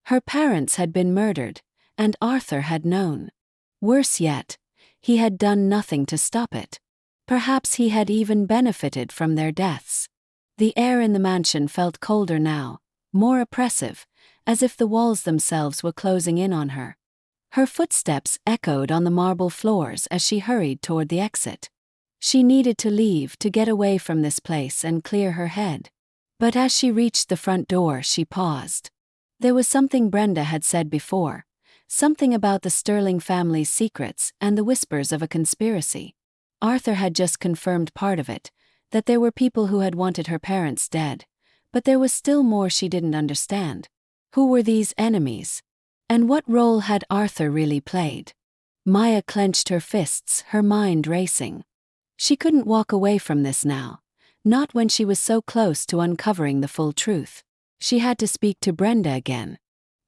Her parents had been murdered, and Arthur had known. Worse yet, he had done nothing to stop it. Perhaps he had even benefited from their deaths. The air in the mansion felt colder now, more oppressive, as if the walls themselves were closing in on her. Her footsteps echoed on the marble floors as she hurried toward the exit. She needed to leave, to get away from this place and clear her head. But as she reached the front door, she paused. There was something Brenda had said before, something about the Sterling family's secrets and the whispers of a conspiracy. Arthur had just confirmed part of it, that there were people who had wanted her parents dead, but there was still more she didn't understand. Who were these enemies? And what role had Arthur really played? Maya clenched her fists, her mind racing. She couldn't walk away from this now, not when she was so close to uncovering the full truth. She had to speak to Brenda again.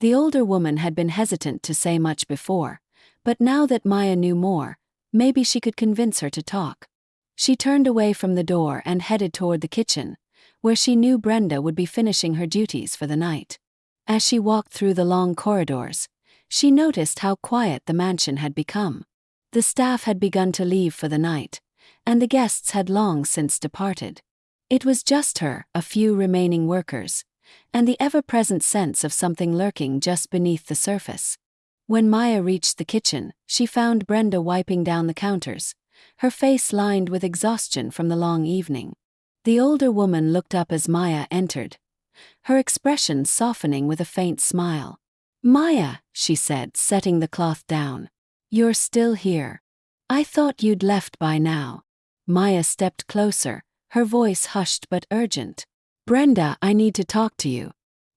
The older woman had been hesitant to say much before, but now that Maya knew more, maybe she could convince her to talk. She turned away from the door and headed toward the kitchen, where she knew Brenda would be finishing her duties for the night. As she walked through the long corridors, she noticed how quiet the mansion had become. The staff had begun to leave for the night, and the guests had long since departed. It was just her, a few remaining workers, and the ever-present sense of something lurking just beneath the surface. When Maya reached the kitchen, she found Brenda wiping down the counters, her face lined with exhaustion from the long evening. The older woman looked up as Maya entered, her expression softening with a faint smile. Maya, she said, setting the cloth down. You're still here. I thought you'd left by now. Maya stepped closer, her voice hushed but urgent. Brenda, I need to talk to you.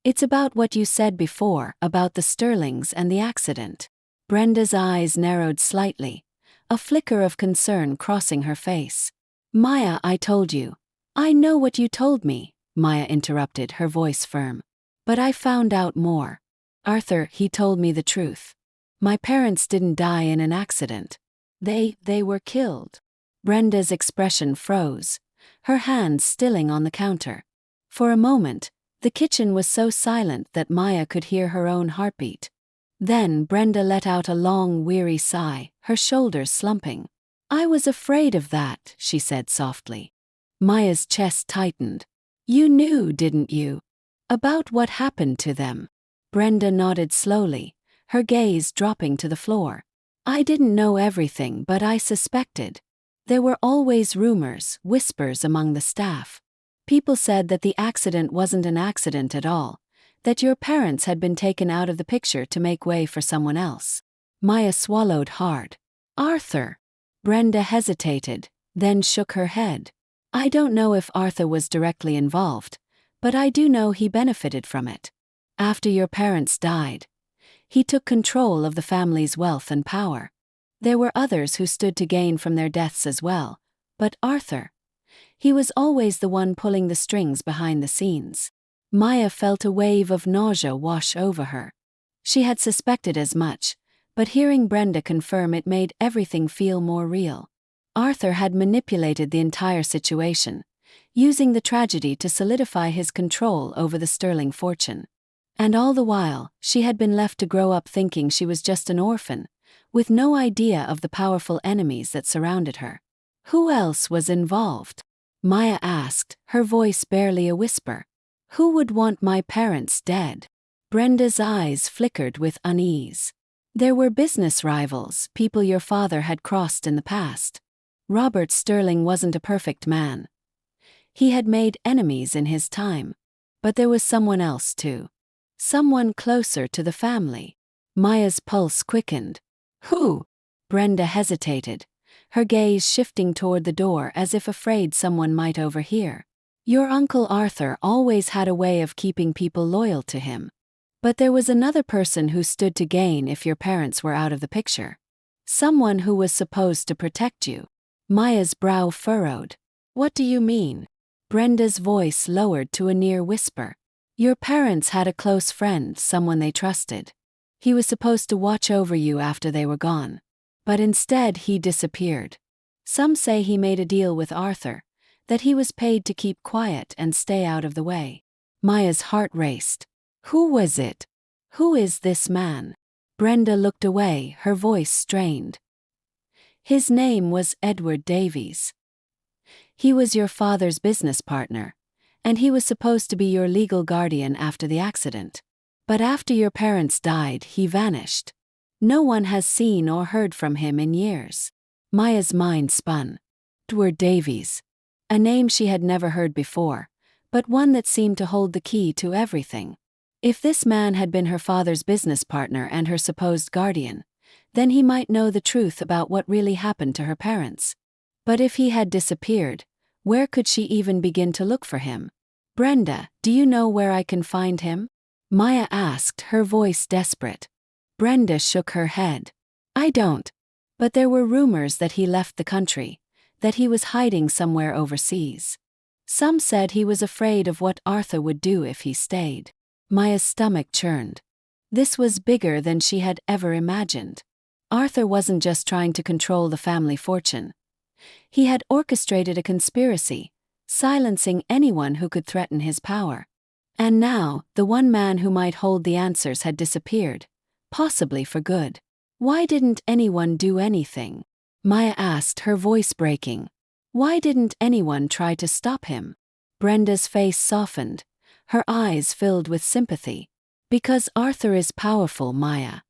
It's about what you said before, about the Sterlings and the accident. Brenda's eyes narrowed slightly, a flicker of concern crossing her face. Maya, I told you. I know what you told me, Maya interrupted, her voice firm. But I found out more. Arthur, he told me the truth. My parents didn't die in an accident. They were killed. Brenda's expression froze, her hands stilling on the counter. For a moment, the kitchen was so silent that Maya could hear her own heartbeat. Then Brenda let out a long, weary sigh, her shoulders slumping. I was afraid of that, she said softly. Maya's chest tightened. You knew, didn't you? About what happened to them? Brenda nodded slowly, her gaze dropping to the floor. I didn't know everything, but I suspected. There were always rumors, whispers among the staff. People said that the accident wasn't an accident at all, that your parents had been taken out of the picture to make way for someone else. Maya swallowed hard. Arthur. Brenda hesitated, then shook her head. I don't know if Arthur was directly involved, but I do know he benefited from it. After your parents died, he took control of the family's wealth and power. There were others who stood to gain from their deaths as well, but Arthur, he was always the one pulling the strings behind the scenes. Maya felt a wave of nausea wash over her. She had suspected as much, but hearing Brenda confirm it made everything feel more real. Arthur had manipulated the entire situation, using the tragedy to solidify his control over the sterling fortune. And all the while, she had been left to grow up thinking she was just an orphan, with no idea of the powerful enemies that surrounded her. Who else was involved? Maya asked, her voice barely a whisper. Who would want my parents dead? Brenda's eyes flickered with unease. There were business rivals, people your father had crossed in the past. Robert Sterling wasn't a perfect man. He had made enemies in his time. But there was someone else too. Someone closer to the family. Maya's pulse quickened. Who? Brenda hesitated, her gaze shifting toward the door as if afraid someone might overhear. Your Uncle Arthur always had a way of keeping people loyal to him. But there was another person who stood to gain if your parents were out of the picture. Someone who was supposed to protect you. Maya's brow furrowed. What do you mean? Brenda's voice lowered to a near whisper. Your parents had a close friend, someone they trusted. He was supposed to watch over you after they were gone. But instead he disappeared. Some say he made a deal with Arthur, that he was paid to keep quiet and stay out of the way. Maya's heart raced. Who was it? Who is this man? Brenda looked away, her voice strained. His name was Edward Davies. He was your father's business partner, and he was supposed to be your legal guardian after the accident. But after your parents died, he vanished. No one has seen or heard from him in years. Maya's mind spun. Edward Davies. A name she had never heard before, but one that seemed to hold the key to everything. If this man had been her father's business partner and her supposed guardian, then he might know the truth about what really happened to her parents. But if he had disappeared, where could she even begin to look for him? Brenda, do you know where I can find him? Maya asked, her voice desperate. Brenda shook her head. I don't. But there were rumors that he left the country, that he was hiding somewhere overseas. Some said he was afraid of what Arthur would do if he stayed. Maya's stomach churned. This was bigger than she had ever imagined. Arthur wasn't just trying to control the family fortune. He had orchestrated a conspiracy, silencing anyone who could threaten his power. And now, the one man who might hold the answers had disappeared, possibly for good. Why didn't anyone do anything? Maya asked, her voice breaking. Why didn't anyone try to stop him? Brenda's face softened, her eyes filled with sympathy. Because Arthur is powerful, Maya.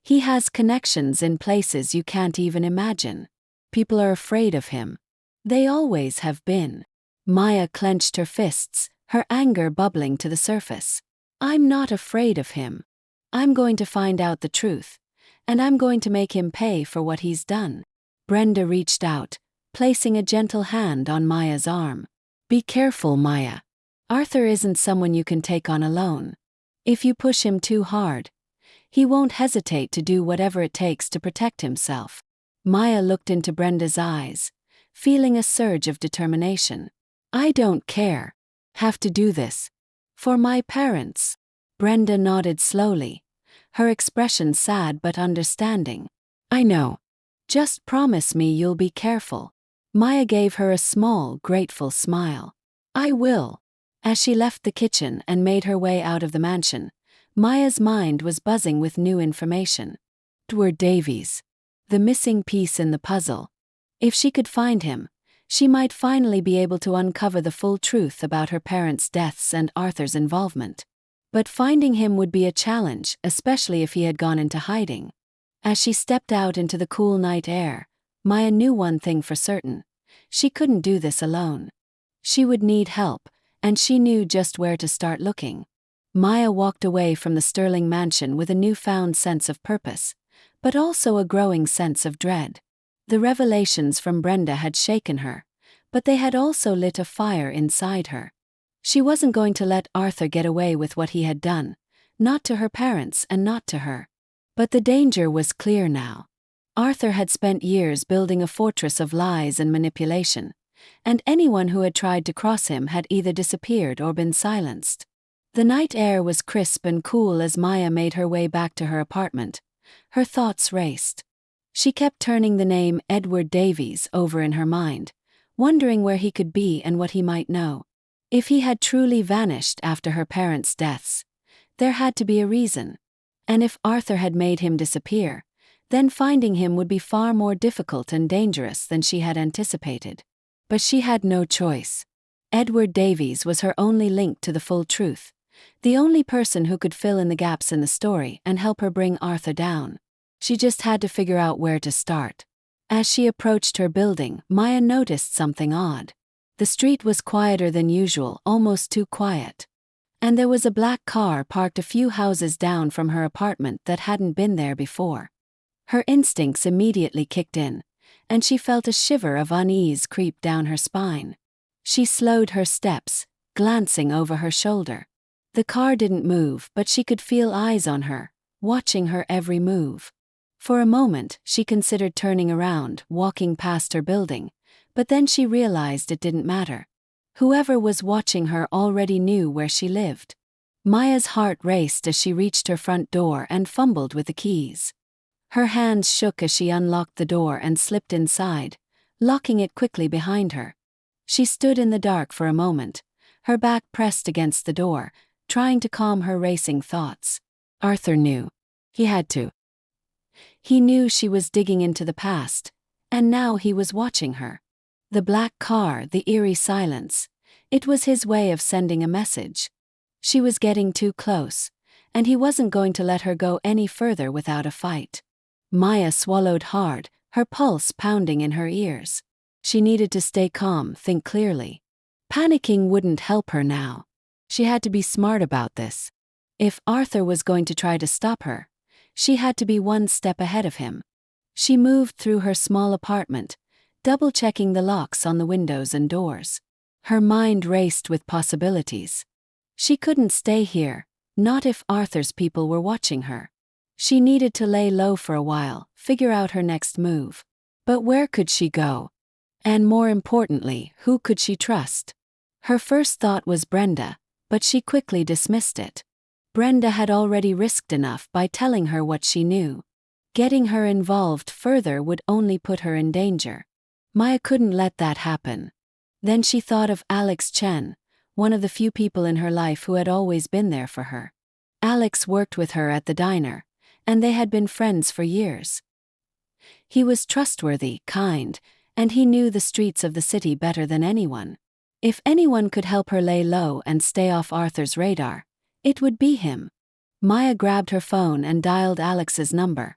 He has connections in places you can't even imagine. People are afraid of him. They always have been. Maya clenched her fists, her anger bubbling to the surface. I'm not afraid of him. I'm going to find out the truth, and I'm going to make him pay for what he's done. Brenda reached out, placing a gentle hand on Maya's arm. Be careful, Maya. Arthur isn't someone you can take on alone. If you push him too hard, he won't hesitate to do whatever it takes to protect himself. Maya looked into Brenda's eyes, feeling a surge of determination. I don't care. Have to do this. For my parents. Brenda nodded slowly, her expression sad but understanding. I know. Just promise me you'll be careful. Maya gave her a small, grateful smile. I will. As she left the kitchen and made her way out of the mansion, Maya's mind was buzzing with new information. Edward Davies. The missing piece in the puzzle. If she could find him, she might finally be able to uncover the full truth about her parents' deaths and Arthur's involvement. But finding him would be a challenge, especially if he had gone into hiding. As she stepped out into the cool night air, Maya knew one thing for certain. She couldn't do this alone. She would need help, and she knew just where to start looking. Maya walked away from the Sterling mansion with a newfound sense of purpose, but also a growing sense of dread. The revelations from Brenda had shaken her, but they had also lit a fire inside her. She wasn't going to let Arthur get away with what he had done, not to her parents and not to her. But the danger was clear now. Arthur had spent years building a fortress of lies and manipulation, and anyone who had tried to cross him had either disappeared or been silenced. The night air was crisp and cool as Maya made her way back to her apartment. Her thoughts raced. She kept turning the name Edward Davies over in her mind, wondering where he could be and what he might know. If he had truly vanished after her parents' deaths, there had to be a reason. And if Arthur had made him disappear, then finding him would be far more difficult and dangerous than she had anticipated. But she had no choice. Edward Davies was her only link to the full truth, the only person who could fill in the gaps in the story and help her bring Arthur down. She just had to figure out where to start. As she approached her building, Maya noticed something odd. The street was quieter than usual, almost too quiet. And there was a black car parked a few houses down from her apartment that hadn't been there before. Her instincts immediately kicked in, and she felt a shiver of unease creep down her spine. She slowed her steps, glancing over her shoulder. The car didn't move, but she could feel eyes on her, watching her every move. For a moment, she considered turning around, walking past her building, but then she realized it didn't matter. Whoever was watching her already knew where she lived. Maya's heart raced as she reached her front door and fumbled with the keys. Her hands shook as she unlocked the door and slipped inside, locking it quickly behind her. She stood in the dark for a moment, her back pressed against the door, trying to calm her racing thoughts. Arthur knew. He had to. He knew she was digging into the past, and now he was watching her. The black car, the eerie silence. It was his way of sending a message. She was getting too close, and he wasn't going to let her go any further without a fight. Maya swallowed hard, her pulse pounding in her ears. She needed to stay calm, think clearly. Panicking wouldn't help her now. She had to be smart about this. If Arthur was going to try to stop her, she had to be one step ahead of him. She moved through her small apartment, double-checking the locks on the windows and doors. Her mind raced with possibilities. She couldn't stay here, not if Arthur's people were watching her. She needed to lay low for a while, figure out her next move. But where could she go? And more importantly, who could she trust? Her first thought was Brenda, but she quickly dismissed it. Brenda had already risked enough by telling her what she knew. Getting her involved further would only put her in danger. Maya couldn't let that happen. Then she thought of Alex Chen, one of the few people in her life who had always been there for her. Alex worked with her at the diner, and they had been friends for years. He was trustworthy, kind, and he knew the streets of the city better than anyone. If anyone could help her lay low and stay off Arthur's radar, it would be him. Maya grabbed her phone and dialed Alex's number,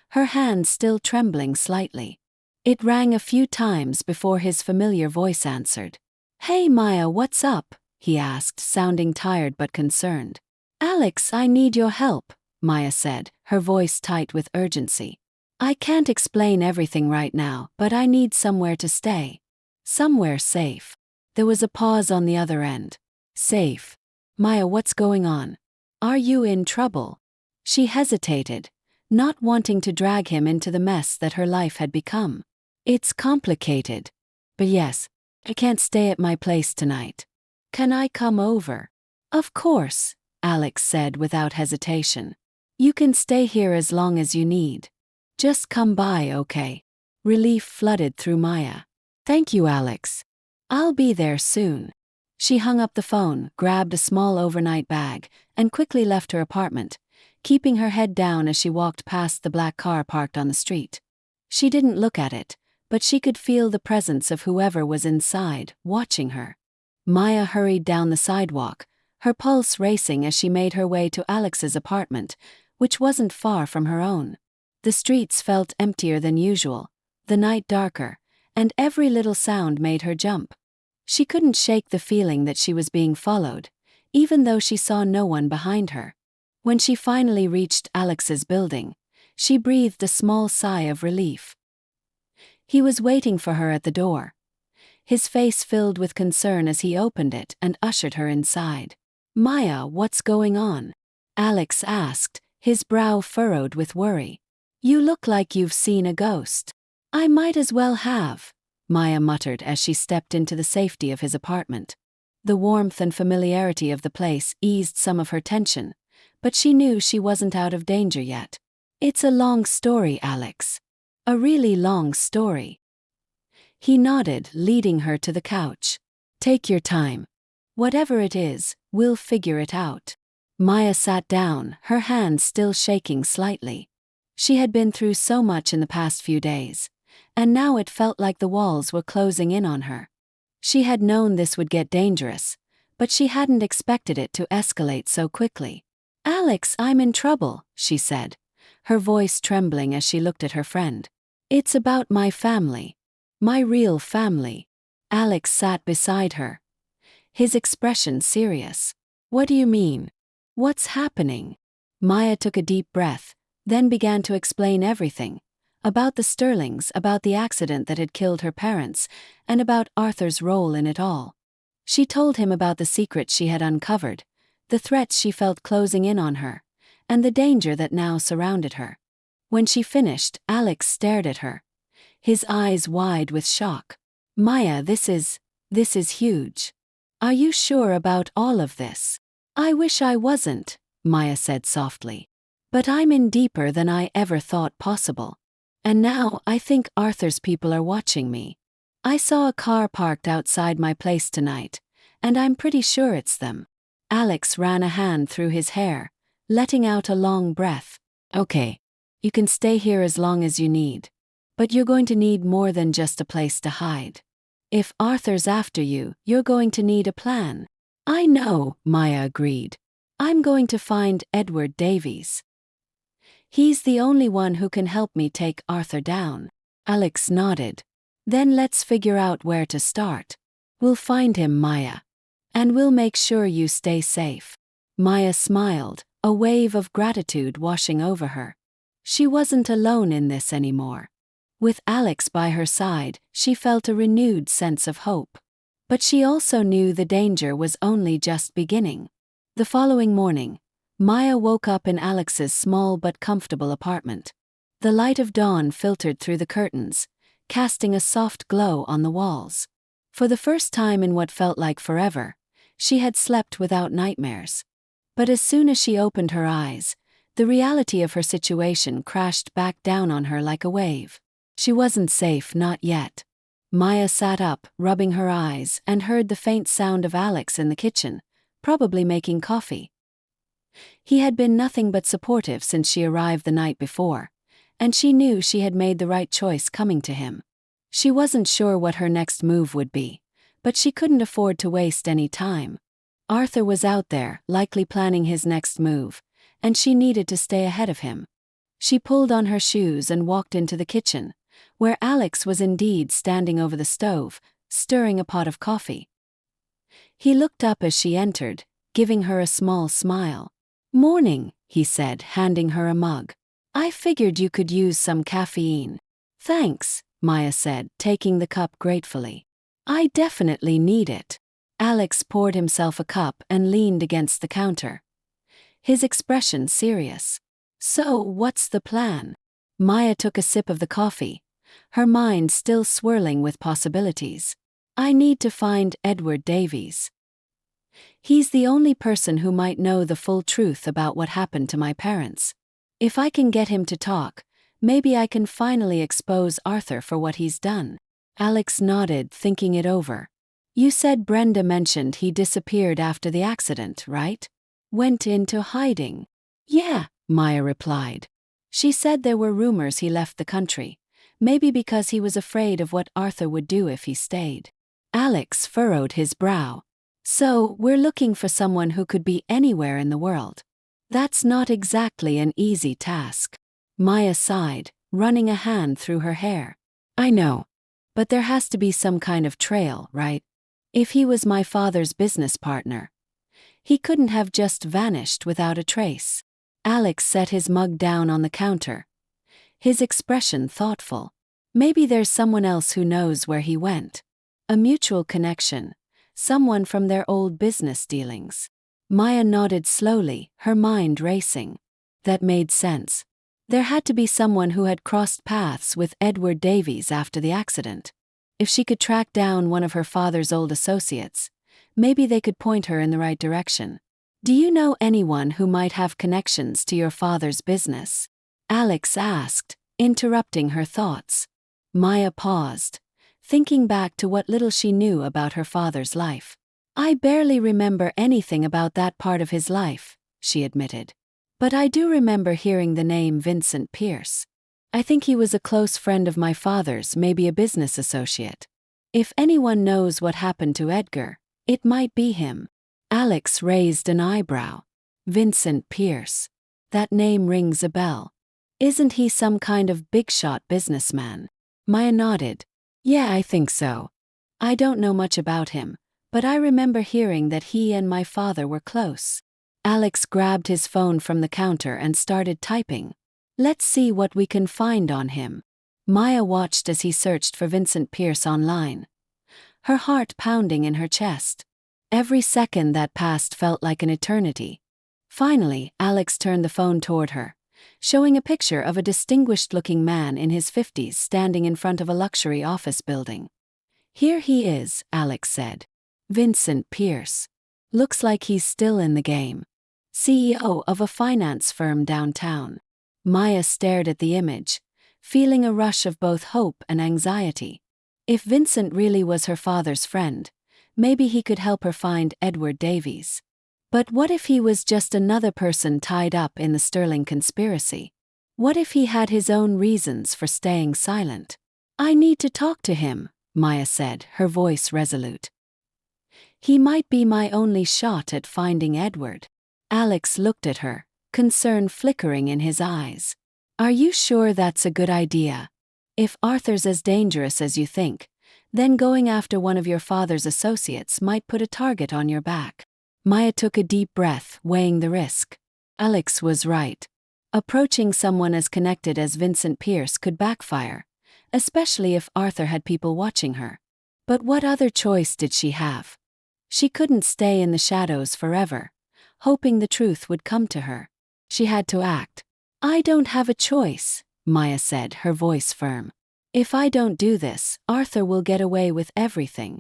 her hand still trembling slightly. It rang a few times before his familiar voice answered. "Hey Maya, what's up?" he asked, sounding tired but concerned. "Alex, I need your help," Maya said, her voice tight with urgency. "I can't explain everything right now, but I need somewhere to stay. Somewhere safe." There was a pause on the other end. "Safe? Maya, what's going on? Are you in trouble?" She hesitated, not wanting to drag him into the mess that her life had become. "It's complicated. But yes, I can't stay at my place tonight. Can I come over?" "Of course," Alex said without hesitation. "You can stay here as long as you need. Just come by, okay?" Relief flooded through Maya. "Thank you, Alex. I'll be there soon." She hung up the phone, grabbed a small overnight bag, and quickly left her apartment, keeping her head down as she walked past the black car parked on the street. She didn't look at it, but she could feel the presence of whoever was inside, watching her. Maya hurried down the sidewalk, her pulse racing as she made her way to Alex's apartment, which wasn't far from her own. The streets felt emptier than usual, the night darker, and every little sound made her jump. She couldn't shake the feeling that she was being followed, even though she saw no one behind her. When she finally reached Alex's building, she breathed a small sigh of relief. He was waiting for her at the door, his face filled with concern as he opened it and ushered her inside. "Maya, what's going on?" Alex asked, his brow furrowed with worry. You look like you've seen a ghost. I might as well have, Maya muttered as she stepped into the safety of his apartment. The warmth and familiarity of the place eased some of her tension, but she knew she wasn't out of danger yet. It's a long story, Alex. A really long story. He nodded, leading her to the couch. Take your time. Whatever it is, we'll figure it out. Maya sat down, her hands still shaking slightly. She had been through so much in the past few days, and now it felt like the walls were closing in on her. She had known this would get dangerous, but she hadn't expected it to escalate so quickly. Alex, I'm in trouble, she said, her voice trembling as she looked at her friend. It's about my family. My real family. Alex sat beside her, his expression serious. What do you mean? What's happening? Maya took a deep breath, then began to explain everything. About the Sterlings, about the accident that had killed her parents, and about Arthur's role in it all. She told him about the secrets she had uncovered, the threats she felt closing in on her, and the danger that now surrounded her. When she finished, Alex stared at her, his eyes wide with shock. Maya, this is huge. Are you sure about all of this? I wish I wasn't, Maya said softly. But I'm in deeper than I ever thought possible. And now I think Arthur's people are watching me. I saw a car parked outside my place tonight, and I'm pretty sure it's them. Alex ran a hand through his hair, letting out a long breath. Okay, you can stay here as long as you need. But you're going to need more than just a place to hide. If Arthur's after you, you're going to need a plan. I know, Maya agreed. I'm going to find Edward Davies. He's the only one who can help me take Arthur down. Alex nodded. Then let's figure out where to start. We'll find him, Maya. And we'll make sure you stay safe. Maya smiled, a wave of gratitude washing over her. She wasn't alone in this anymore. With Alex by her side, she felt a renewed sense of hope. But she also knew the danger was only just beginning. The following morning, Maya woke up in Alex's small but comfortable apartment. The light of dawn filtered through the curtains, casting a soft glow on the walls. For the first time in what felt like forever, she had slept without nightmares. But as soon as she opened her eyes, the reality of her situation crashed back down on her like a wave. She wasn't safe, not yet. Maya sat up, rubbing her eyes, and heard the faint sound of Alex in the kitchen, probably making coffee. He had been nothing but supportive since she arrived the night before, and she knew she had made the right choice coming to him. She wasn't sure what her next move would be, but she couldn't afford to waste any time. Arthur was out there, likely planning his next move, and she needed to stay ahead of him. She pulled on her shoes and walked into the kitchen, where Alex was indeed standing over the stove, stirring a pot of coffee. He looked up as she entered, giving her a small smile. "Morning," he said, handing her a mug. "I figured you could use some caffeine." "Thanks," Maya said, taking the cup gratefully. "I definitely need it." Alex poured himself a cup and leaned against the counter, his expression serious. "So, what's the plan?" Maya took a sip of the coffee, her mind still swirling with possibilities. "I need to find Edward Davies. He's the only person who might know the full truth about what happened to my parents. If I can get him to talk, maybe I can finally expose Arthur for what he's done." Alex nodded, thinking it over. "You said Brenda mentioned he disappeared after the accident, right? Went into hiding." "Yeah," Maya replied. "She said there were rumors he left the country, maybe because he was afraid of what Arthur would do if he stayed." Alex furrowed his brow. "So, we're looking for someone who could be anywhere in the world. That's not exactly an easy task." Maya sighed, running a hand through her hair. "I know. But there has to be some kind of trail, right? If he was my father's business partner, he couldn't have just vanished without a trace." Alex set his mug down on the counter, his expression thoughtful. "Maybe there's someone else who knows where he went. A mutual connection, someone from their old business dealings." Maya nodded slowly, her mind racing. That made sense. There had to be someone who had crossed paths with Edward Davies after the accident. If she could track down one of her father's old associates, maybe they could point her in the right direction. "Do you know anyone who might have connections to your father's business?" Alex asked, interrupting her thoughts. Maya paused, thinking back to what little she knew about her father's life. "I barely remember anything about that part of his life," she admitted. "But I do remember hearing the name Vincent Pierce. I think he was a close friend of my father's, maybe a business associate. If anyone knows what happened to Edgar, it might be him." Alex raised an eyebrow. "Vincent Pierce. That name rings a bell. Isn't he some kind of big-shot businessman?" Maya nodded. "Yeah, I think so. I don't know much about him, but I remember hearing that he and my father were close." Alex grabbed his phone from the counter and started typing. "Let's see what we can find on him." Maya watched as he searched for Vincent Pierce online, her heart pounding in her chest. Every second that passed felt like an eternity. Finally, Alex turned the phone toward her, showing a picture of a distinguished-looking man in his 50s standing in front of a luxury office building. "Here he is," Alex said. "Vincent Pierce. Looks like he's still in the game. CEO of a finance firm downtown." Maya stared at the image, feeling a rush of both hope and anxiety. If Vincent really was her father's friend, maybe he could help her find Edward Davies. But what if he was just another person tied up in the Sterling conspiracy? What if he had his own reasons for staying silent? "I need to talk to him," Maya said, her voice resolute. "He might be my only shot at finding Edward." Alex looked at her, concern flickering in his eyes. "Are you sure that's a good idea? If Arthur's as dangerous as you think, then going after one of your father's associates might put a target on your back." Maya took a deep breath, weighing the risk. Alex was right. Approaching someone as connected as Vincent Pierce could backfire, especially if Arthur had people watching her. But what other choice did she have? She couldn't stay in the shadows forever, hoping the truth would come to her. She had to act. "I don't have a choice," Maya said, her voice firm. "If I don't do this, Arthur will get away with everything.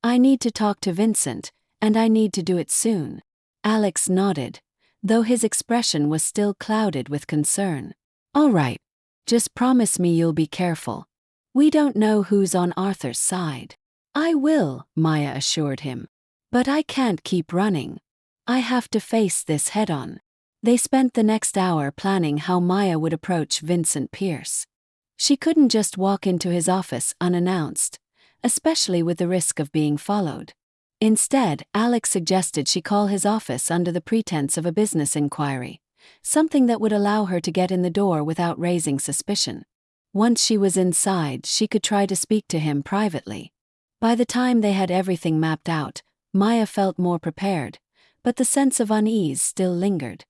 I need to talk to Vincent, and I need to do it soon." Alex nodded, though his expression was still clouded with concern. "All right. Just promise me you'll be careful. We don't know who's on Arthur's side." "I will," Maya assured him. "But I can't keep running. I have to face this head-on." They spent the next hour planning how Maya would approach Vincent Pierce. She couldn't just walk into his office unannounced, especially with the risk of being followed. Instead, Alex suggested she call his office under the pretense of a business inquiry, something that would allow her to get in the door without raising suspicion. Once she was inside, she could try to speak to him privately. By the time they had everything mapped out, Maya felt more prepared, but the sense of unease still lingered.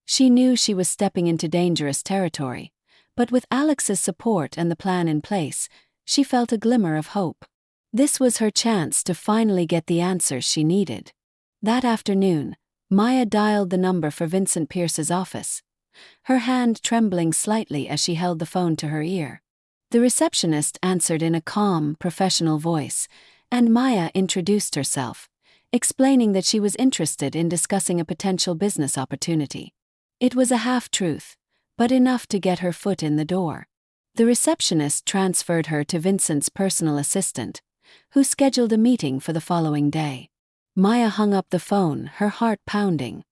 She knew she was stepping into dangerous territory, but with Alex's support and the plan in place, she felt a glimmer of hope. This was her chance to finally get the answers she needed. That afternoon, Maya dialed the number for Vincent Pierce's office, her hand trembling slightly as she held the phone to her ear. The receptionist answered in a calm, professional voice, and Maya introduced herself, explaining that she was interested in discussing a potential business opportunity. It was a half-truth, but enough to get her foot in the door. The receptionist transferred her to Vincent's personal assistant, who scheduled a meeting for the following day. Maya hung up the phone, her heart pounding.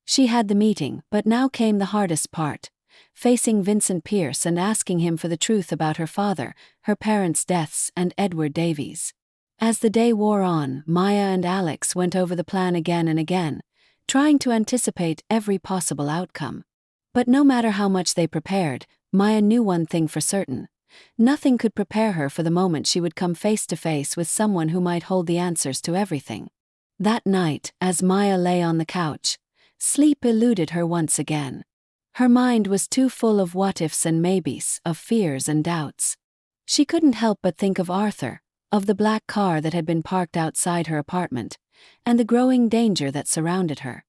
She had the meeting, but now came the hardest part, facing Vincent Pierce and asking him for the truth about her father, her parents' deaths, and Edward Davies. As the day wore on, Maya and Alex went over the plan again and again, trying to anticipate every possible outcome. But no matter how much they prepared, Maya knew one thing for certain. Nothing could prepare her for the moment she would come face to face with someone who might hold the answers to everything. That night, as Maya lay on the couch, sleep eluded her once again. Her mind was too full of what-ifs and maybes, of fears and doubts. She couldn't help but think of Arthur, of the black car that had been parked outside her apartment, and the growing danger that surrounded her.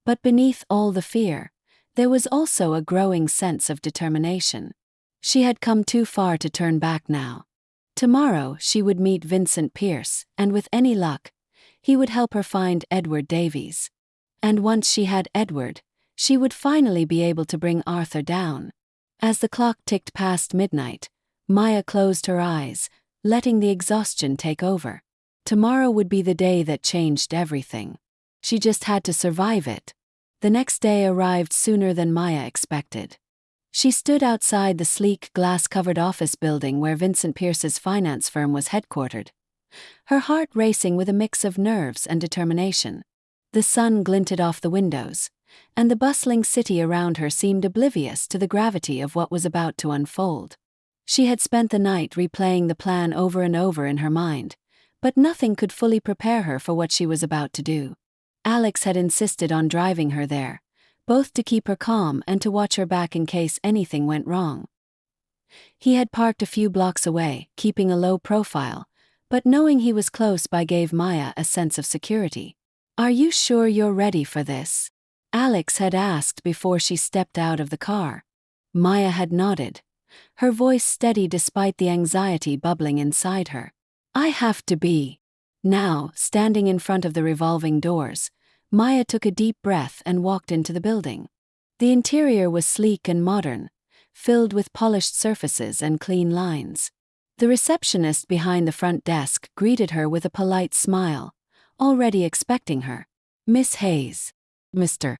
But beneath all the fear, there was also a growing sense of determination. She had come too far to turn back now. Tomorrow she would meet Vincent Pierce, and with any luck, he would help her find Edward Davies. And once she had Edward, she would finally be able to bring Arthur down. As the clock ticked past midnight, Maya closed her eyes, letting the exhaustion take over. Tomorrow would be the day that changed everything. She just had to survive it. The next day arrived sooner than Maya expected. She stood outside the sleek glass-covered office building where Vincent Pierce's finance firm was headquartered, her heart racing with a mix of nerves and determination. The sun glinted off the windows, and the bustling city around her seemed oblivious to the gravity of what was about to unfold. She had spent the night replaying the plan over and over in her mind, but nothing could fully prepare her for what she was about to do. Alex had insisted on driving her there, both to keep her calm and to watch her back in case anything went wrong. He had parked a few blocks away, keeping a low profile, but knowing he was close by gave Maya a sense of security. "Are you sure you're ready for this?" Alex had asked before she stepped out of the car. Maya had nodded, her voice steady despite the anxiety bubbling inside her. "I have to be." Now, standing in front of the revolving doors, Maya took a deep breath and walked into the building. The interior was sleek and modern, filled with polished surfaces and clean lines. The receptionist behind the front desk greeted her with a polite smile, already expecting her. "Miss Hayes. Mr.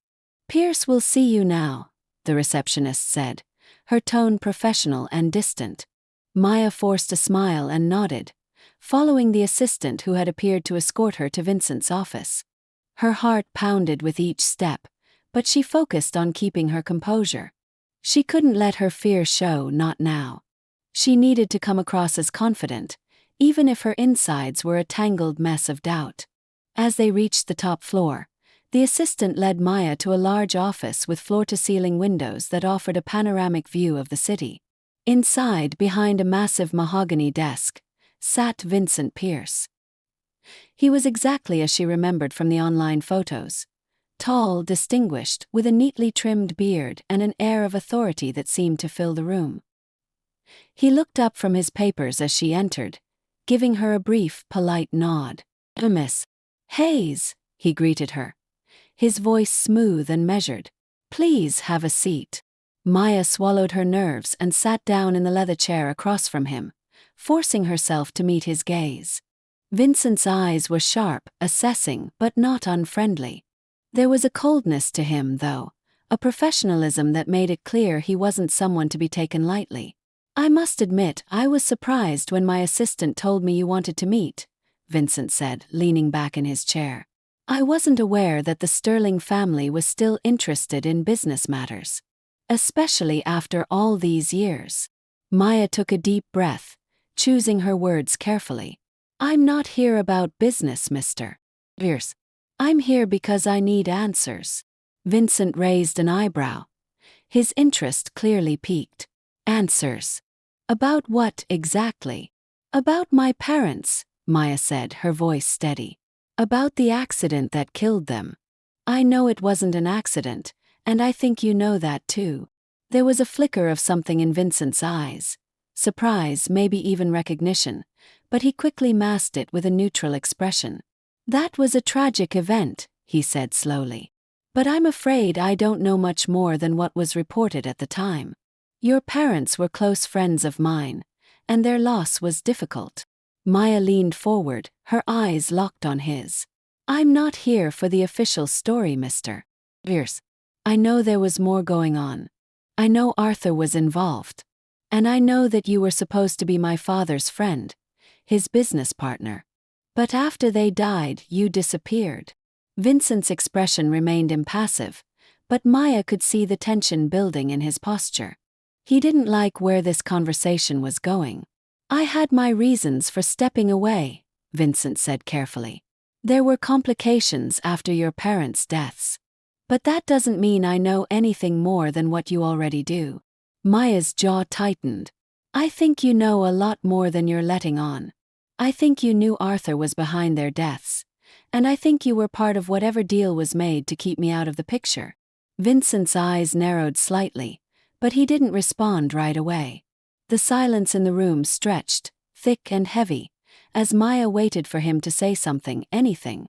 Pierce will see you now," the receptionist said, her tone professional and distant. Maya forced a smile and nodded, following the assistant who had appeared to escort her to Vincent's office. Her heart pounded with each step, but she focused on keeping her composure. She couldn't let her fear show, not now. She needed to come across as confident, even if her insides were a tangled mess of doubt. As they reached the top floor, the assistant led Maya to a large office with floor-to-ceiling windows that offered a panoramic view of the city. Inside, behind a massive mahogany desk, sat Vincent Pierce. He was exactly as she remembered from the online photos. Tall, distinguished, with a neatly trimmed beard and an air of authority that seemed to fill the room. He looked up from his papers as she entered, giving her a brief, polite nod. "Miss Hayes," he greeted her, his voice smooth and measured. "Please have a seat." Maya swallowed her nerves and sat down in the leather chair across from him, forcing herself to meet his gaze. Vincent's eyes were sharp, assessing, but not unfriendly. There was a coldness to him, though, a professionalism that made it clear he wasn't someone to be taken lightly. "I must admit, I was surprised when my assistant told me you wanted to meet," Vincent said, leaning back in his chair. "I wasn't aware that the Sterling family was still interested in business matters. Especially after all these years." Maya took a deep breath, choosing her words carefully. "I'm not here about business, Mr. Pierce. I'm here because I need answers." Vincent raised an eyebrow, his interest clearly piqued. "Answers? About what exactly?" "About my parents," Maya said, her voice steady. "About the accident that killed them. I know it wasn't an accident, and I think you know that too." There was a flicker of something in Vincent's eyes. Surprise, maybe even recognition, but he quickly masked it with a neutral expression. "That was a tragic event," he said slowly. "But I'm afraid I don't know much more than what was reported at the time. Your parents were close friends of mine, and their loss was difficult." Maya leaned forward, her eyes locked on his. "I'm not here for the official story, Mr. Pierce. I know there was more going on. I know Arthur was involved. And I know that you were supposed to be my father's friend, his business partner. But after they died, you disappeared." Vincent's expression remained impassive, but Maya could see the tension building in his posture. He didn't like where this conversation was going. "I had my reasons for stepping away," Vincent said carefully. "There were complications after your parents' deaths. But that doesn't mean I know anything more than what you already do." Maya's jaw tightened. "I think you know a lot more than you're letting on. I think you knew Arthur was behind their deaths, and I think you were part of whatever deal was made to keep me out of the picture." Vincent's eyes narrowed slightly, but he didn't respond right away. The silence in the room stretched, thick and heavy, as Maya waited for him to say something, anything.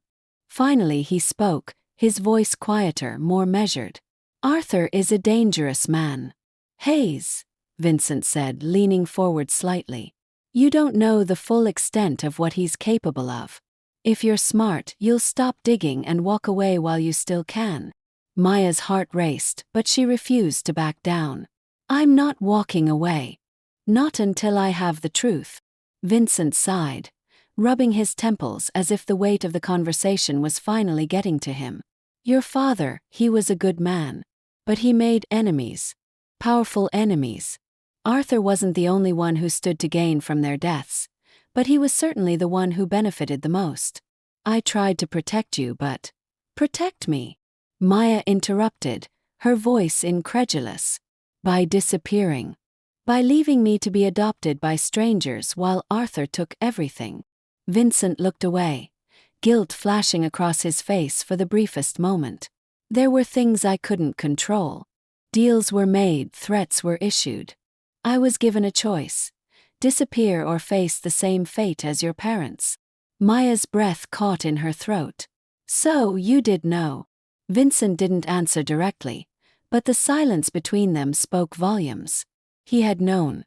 Finally he spoke, his voice quieter, more measured. "Arthur is a dangerous man." "Hayes," Vincent said, leaning forward slightly. "You don't know the full extent of what he's capable of. If you're smart, you'll stop digging and walk away while you still can." Maya's heart raced, but she refused to back down. "I'm not walking away. Not until I have the truth." Vincent sighed, rubbing his temples as if the weight of the conversation was finally getting to him. "Your father, he was a good man. But he made enemies. Powerful enemies. Arthur wasn't the only one who stood to gain from their deaths, but he was certainly the one who benefited the most. I tried to protect you, but—" "Protect me?" Maya interrupted, her voice incredulous. "By disappearing. By leaving me to be adopted by strangers while Arthur took everything." Vincent looked away, guilt flashing across his face for the briefest moment. "There were things I couldn't control. Deals were made, threats were issued. I was given a choice: disappear or face the same fate as your parents." Maya's breath caught in her throat. "So you did know." Vincent didn't answer directly, but the silence between them spoke volumes. He had known.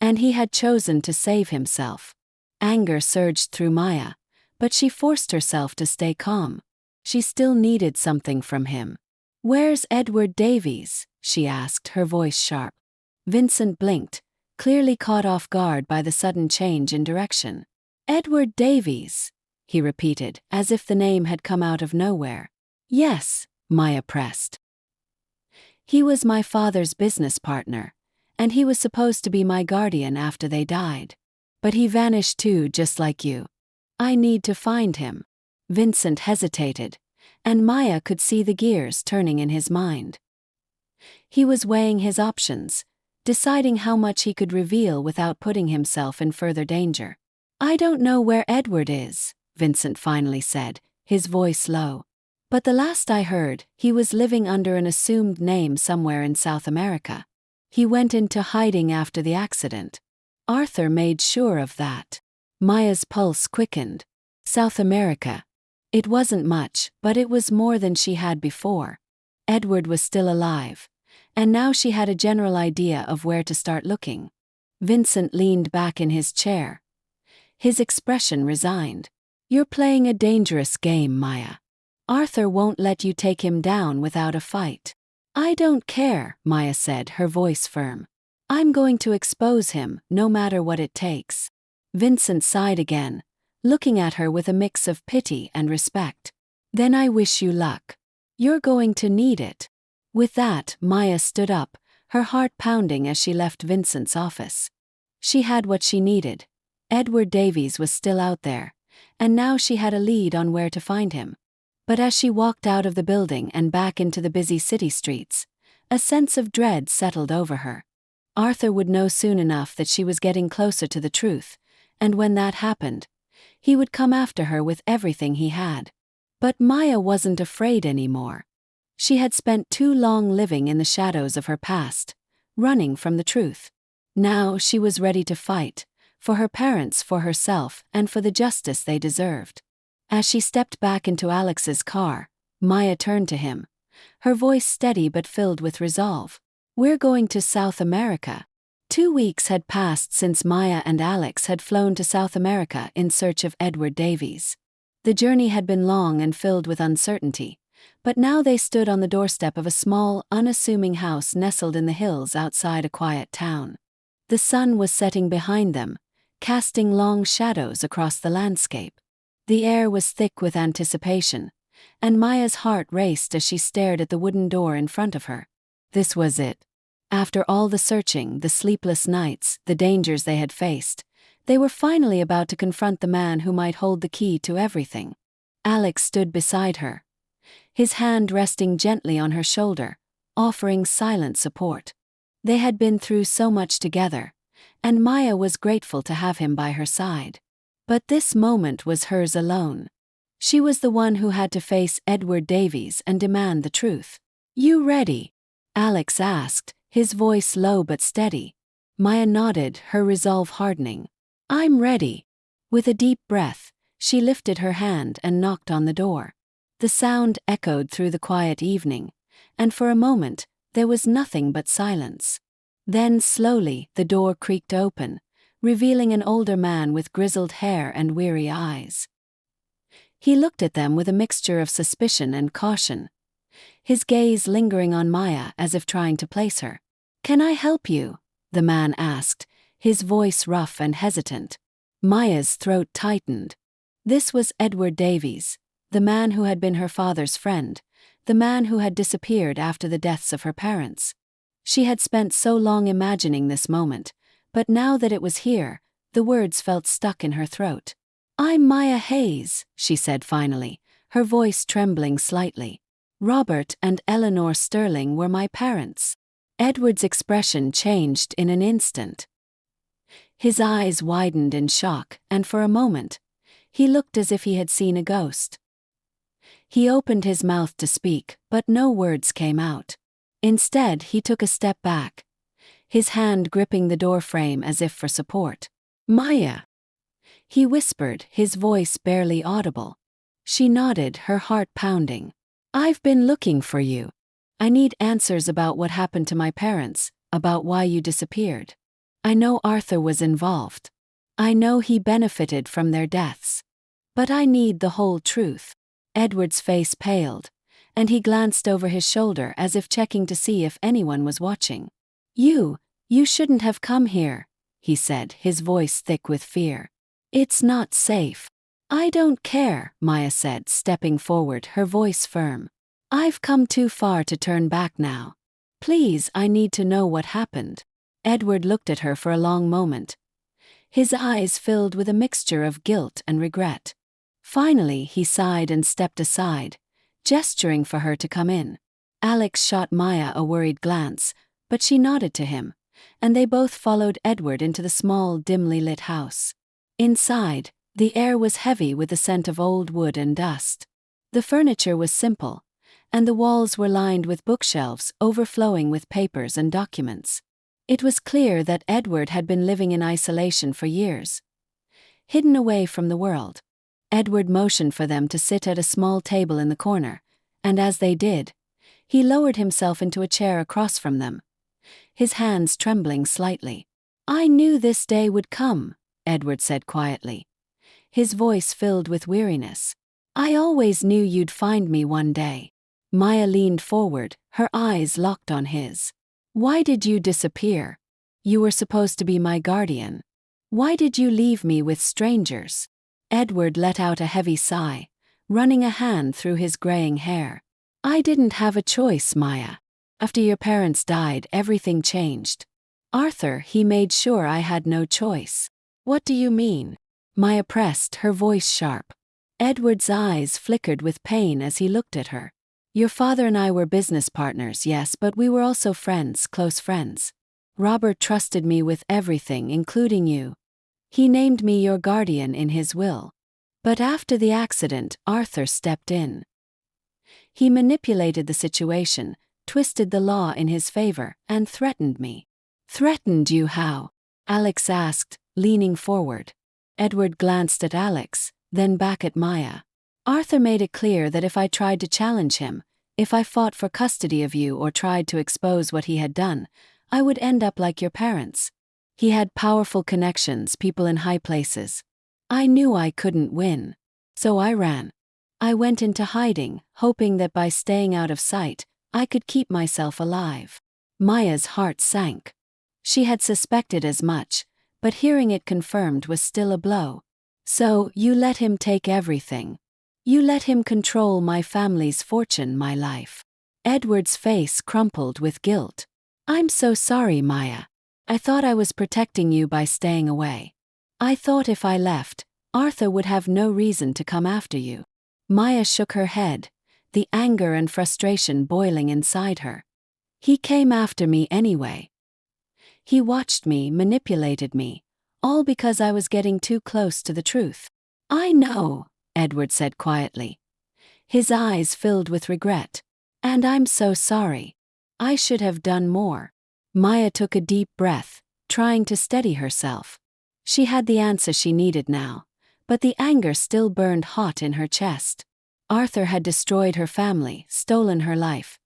And he had chosen to save himself. Anger surged through Maya, but she forced herself to stay calm. She still needed something from him. "Where's Edward Davies?" she asked, her voice sharp. Vincent blinked, clearly caught off guard by the sudden change in direction. "Edward Davies," he repeated, as if the name had come out of nowhere. "Yes," Maya pressed. "He was my father's business partner, and he was supposed to be my guardian after they died. But he vanished too, just like you. I need to find him." Vincent hesitated, and Maya could see the gears turning in his mind. He was weighing his options, deciding how much he could reveal without putting himself in further danger. "I don't know where Edward is," Vincent finally said, his voice low. "But the last I heard, he was living under an assumed name somewhere in South America. He went into hiding after the accident. Arthur made sure of that." Maya's pulse quickened. South America. It wasn't much, but it was more than she had before. Edward was still alive, and now she had a general idea of where to start looking. Vincent leaned back in his chair, his expression resigned. "You're playing a dangerous game, Maya. Arthur won't let you take him down without a fight." "I don't care," Maya said, her voice firm. "I'm going to expose him, no matter what it takes." Vincent sighed again, looking at her with a mix of pity and respect. "Then I wish you luck. You're going to need it." With that, Maya stood up, her heart pounding as she left Vincent's office. She had what she needed. Edward Davies was still out there, and now she had a lead on where to find him. But as she walked out of the building and back into the busy city streets, a sense of dread settled over her. Arthur would know soon enough that she was getting closer to the truth, and when that happened, he would come after her with everything he had. But Maya wasn't afraid anymore. She had spent too long living in the shadows of her past, running from the truth. Now she was ready to fight, for her parents, for herself, and for the justice they deserved. As she stepped back into Alex's car, Maya turned to him, her voice steady but filled with resolve. "We're going to South America." 2 weeks had passed since Maya and Alex had flown to South America in search of Edward Davies. The journey had been long and filled with uncertainty, but now they stood on the doorstep of a small, unassuming house nestled in the hills outside a quiet town. The sun was setting behind them, casting long shadows across the landscape. The air was thick with anticipation, and Maya's heart raced as she stared at the wooden door in front of her. This was it. After all the searching, the sleepless nights, the dangers they had faced, they were finally about to confront the man who might hold the key to everything. Alex stood beside her, his hand resting gently on her shoulder, offering silent support. They had been through so much together, and Maya was grateful to have him by her side. But this moment was hers alone. She was the one who had to face Edward Davies and demand the truth. You ready? Alex asked, his voice low but steady. Maya nodded, her resolve hardening. I'm ready. With a deep breath, she lifted her hand and knocked on the door. The sound echoed through the quiet evening, and for a moment, there was nothing but silence. Then slowly, the door creaked open, revealing an older man with grizzled hair and weary eyes. He looked at them with a mixture of suspicion and caution, his gaze lingering on Maya as if trying to place her. Can I help you? The man asked, his voice rough and hesitant. Maya's throat tightened. This was Edward Davies, the man who had been her father's friend, the man who had disappeared after the deaths of her parents. She had spent so long imagining this moment, but now that it was here, the words felt stuck in her throat. I'm Maya Hayes, she said finally, her voice trembling slightly. Robert and Eleanor Sterling were my parents. Edward's expression changed in an instant. His eyes widened in shock, and for a moment, he looked as if he had seen a ghost. He opened his mouth to speak, but no words came out. Instead, he took a step back, his hand gripping the door frame as if for support. Maya, he whispered, his voice barely audible. She nodded, her heart pounding. I've been looking for you. I need answers about what happened to my parents, about why you disappeared. I know Arthur was involved. I know he benefited from their deaths. But I need the whole truth. Edward's face paled, and he glanced over his shoulder as if checking to see if anyone was watching. You shouldn't have come here, he said, his voice thick with fear. It's not safe. I don't care, Maya said, stepping forward, her voice firm. I've come too far to turn back now. Please, I need to know what happened. Edward looked at her for a long moment, his eyes filled with a mixture of guilt and regret. Finally, he sighed and stepped aside, gesturing for her to come in. Alex shot Maya a worried glance, but she nodded to him, and they both followed Edward into the small, dimly lit house. Inside, the air was heavy with the scent of old wood and dust. The furniture was simple, and the walls were lined with bookshelves overflowing with papers and documents. It was clear that Edward had been living in isolation for years, hidden away from the world. Edward motioned for them to sit at a small table in the corner, and as they did, he lowered himself into a chair across from them, his hands trembling slightly. I knew this day would come, Edward said quietly, his voice filled with weariness. I always knew you'd find me one day. Maya leaned forward, her eyes locked on his. Why did you disappear? You were supposed to be my guardian. Why did you leave me with strangers? Edward let out a heavy sigh, running a hand through his graying hair. I didn't have a choice, Maya. After your parents died, everything changed. Arthur, he made sure I had no choice. What do you mean? Maya pressed, her voice sharp. Edward's eyes flickered with pain as he looked at her. Your father and I were business partners, yes, but we were also friends, close friends. Robert trusted me with everything, including you. He named me your guardian in his will. But after the accident, Arthur stepped in. He manipulated the situation, twisted the law in his favor, and threatened me. Threatened you how? Alex asked, leaning forward. Edward glanced at Alex, then back at Maya. Arthur made it clear that if I tried to challenge him, if I fought for custody of you or tried to expose what he had done, I would end up like your parents. He had powerful connections, people in high places. I knew I couldn't win. So I ran. I went into hiding, hoping that by staying out of sight, I could keep myself alive. Maya's heart sank. She had suspected as much, but hearing it confirmed was still a blow. So, you let him take everything. You let him control my family's fortune, my life. Edward's face crumpled with guilt. I'm so sorry, Maya. I thought I was protecting you by staying away. I thought if I left, Arthur would have no reason to come after you. Maya shook her head, the anger and frustration boiling inside her. He came after me anyway. He watched me, manipulated me, all because I was getting too close to the truth. I know, Edward said quietly, his eyes filled with regret. And I'm so sorry. I should have done more. Maya took a deep breath, trying to steady herself. She had the answer she needed now, but the anger still burned hot in her chest. Arthur had destroyed her family, stolen her life,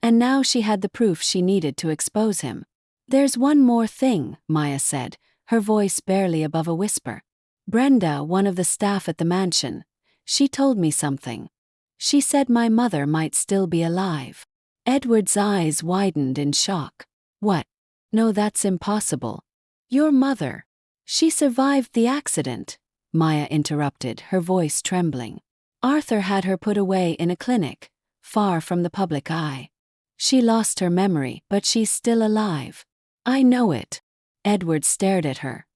and now she had the proof she needed to expose him. There's one more thing, Maya said, her voice barely above a whisper. Brenda, one of the staff at the mansion, she told me something. She said my mother might still be alive. Edward's eyes widened in shock. What? No, that's impossible. Your mother. She survived the accident, Maya interrupted, her voice trembling. Arthur had her put away in a clinic, far from the public eye. She lost her memory, but she's still alive. I know it. Edward stared at her,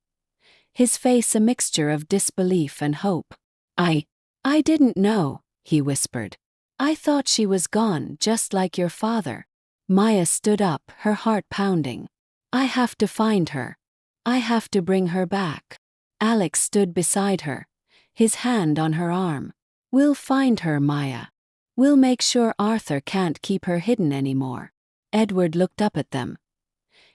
his face a mixture of disbelief and hope. I didn't know, he whispered. I thought she was gone, just like your father. Maya stood up, her heart pounding. I have to find her. I have to bring her back. Alex stood beside her, his hand on her arm. We'll find her, Maya. We'll make sure Arthur can't keep her hidden anymore. Edward looked up at them,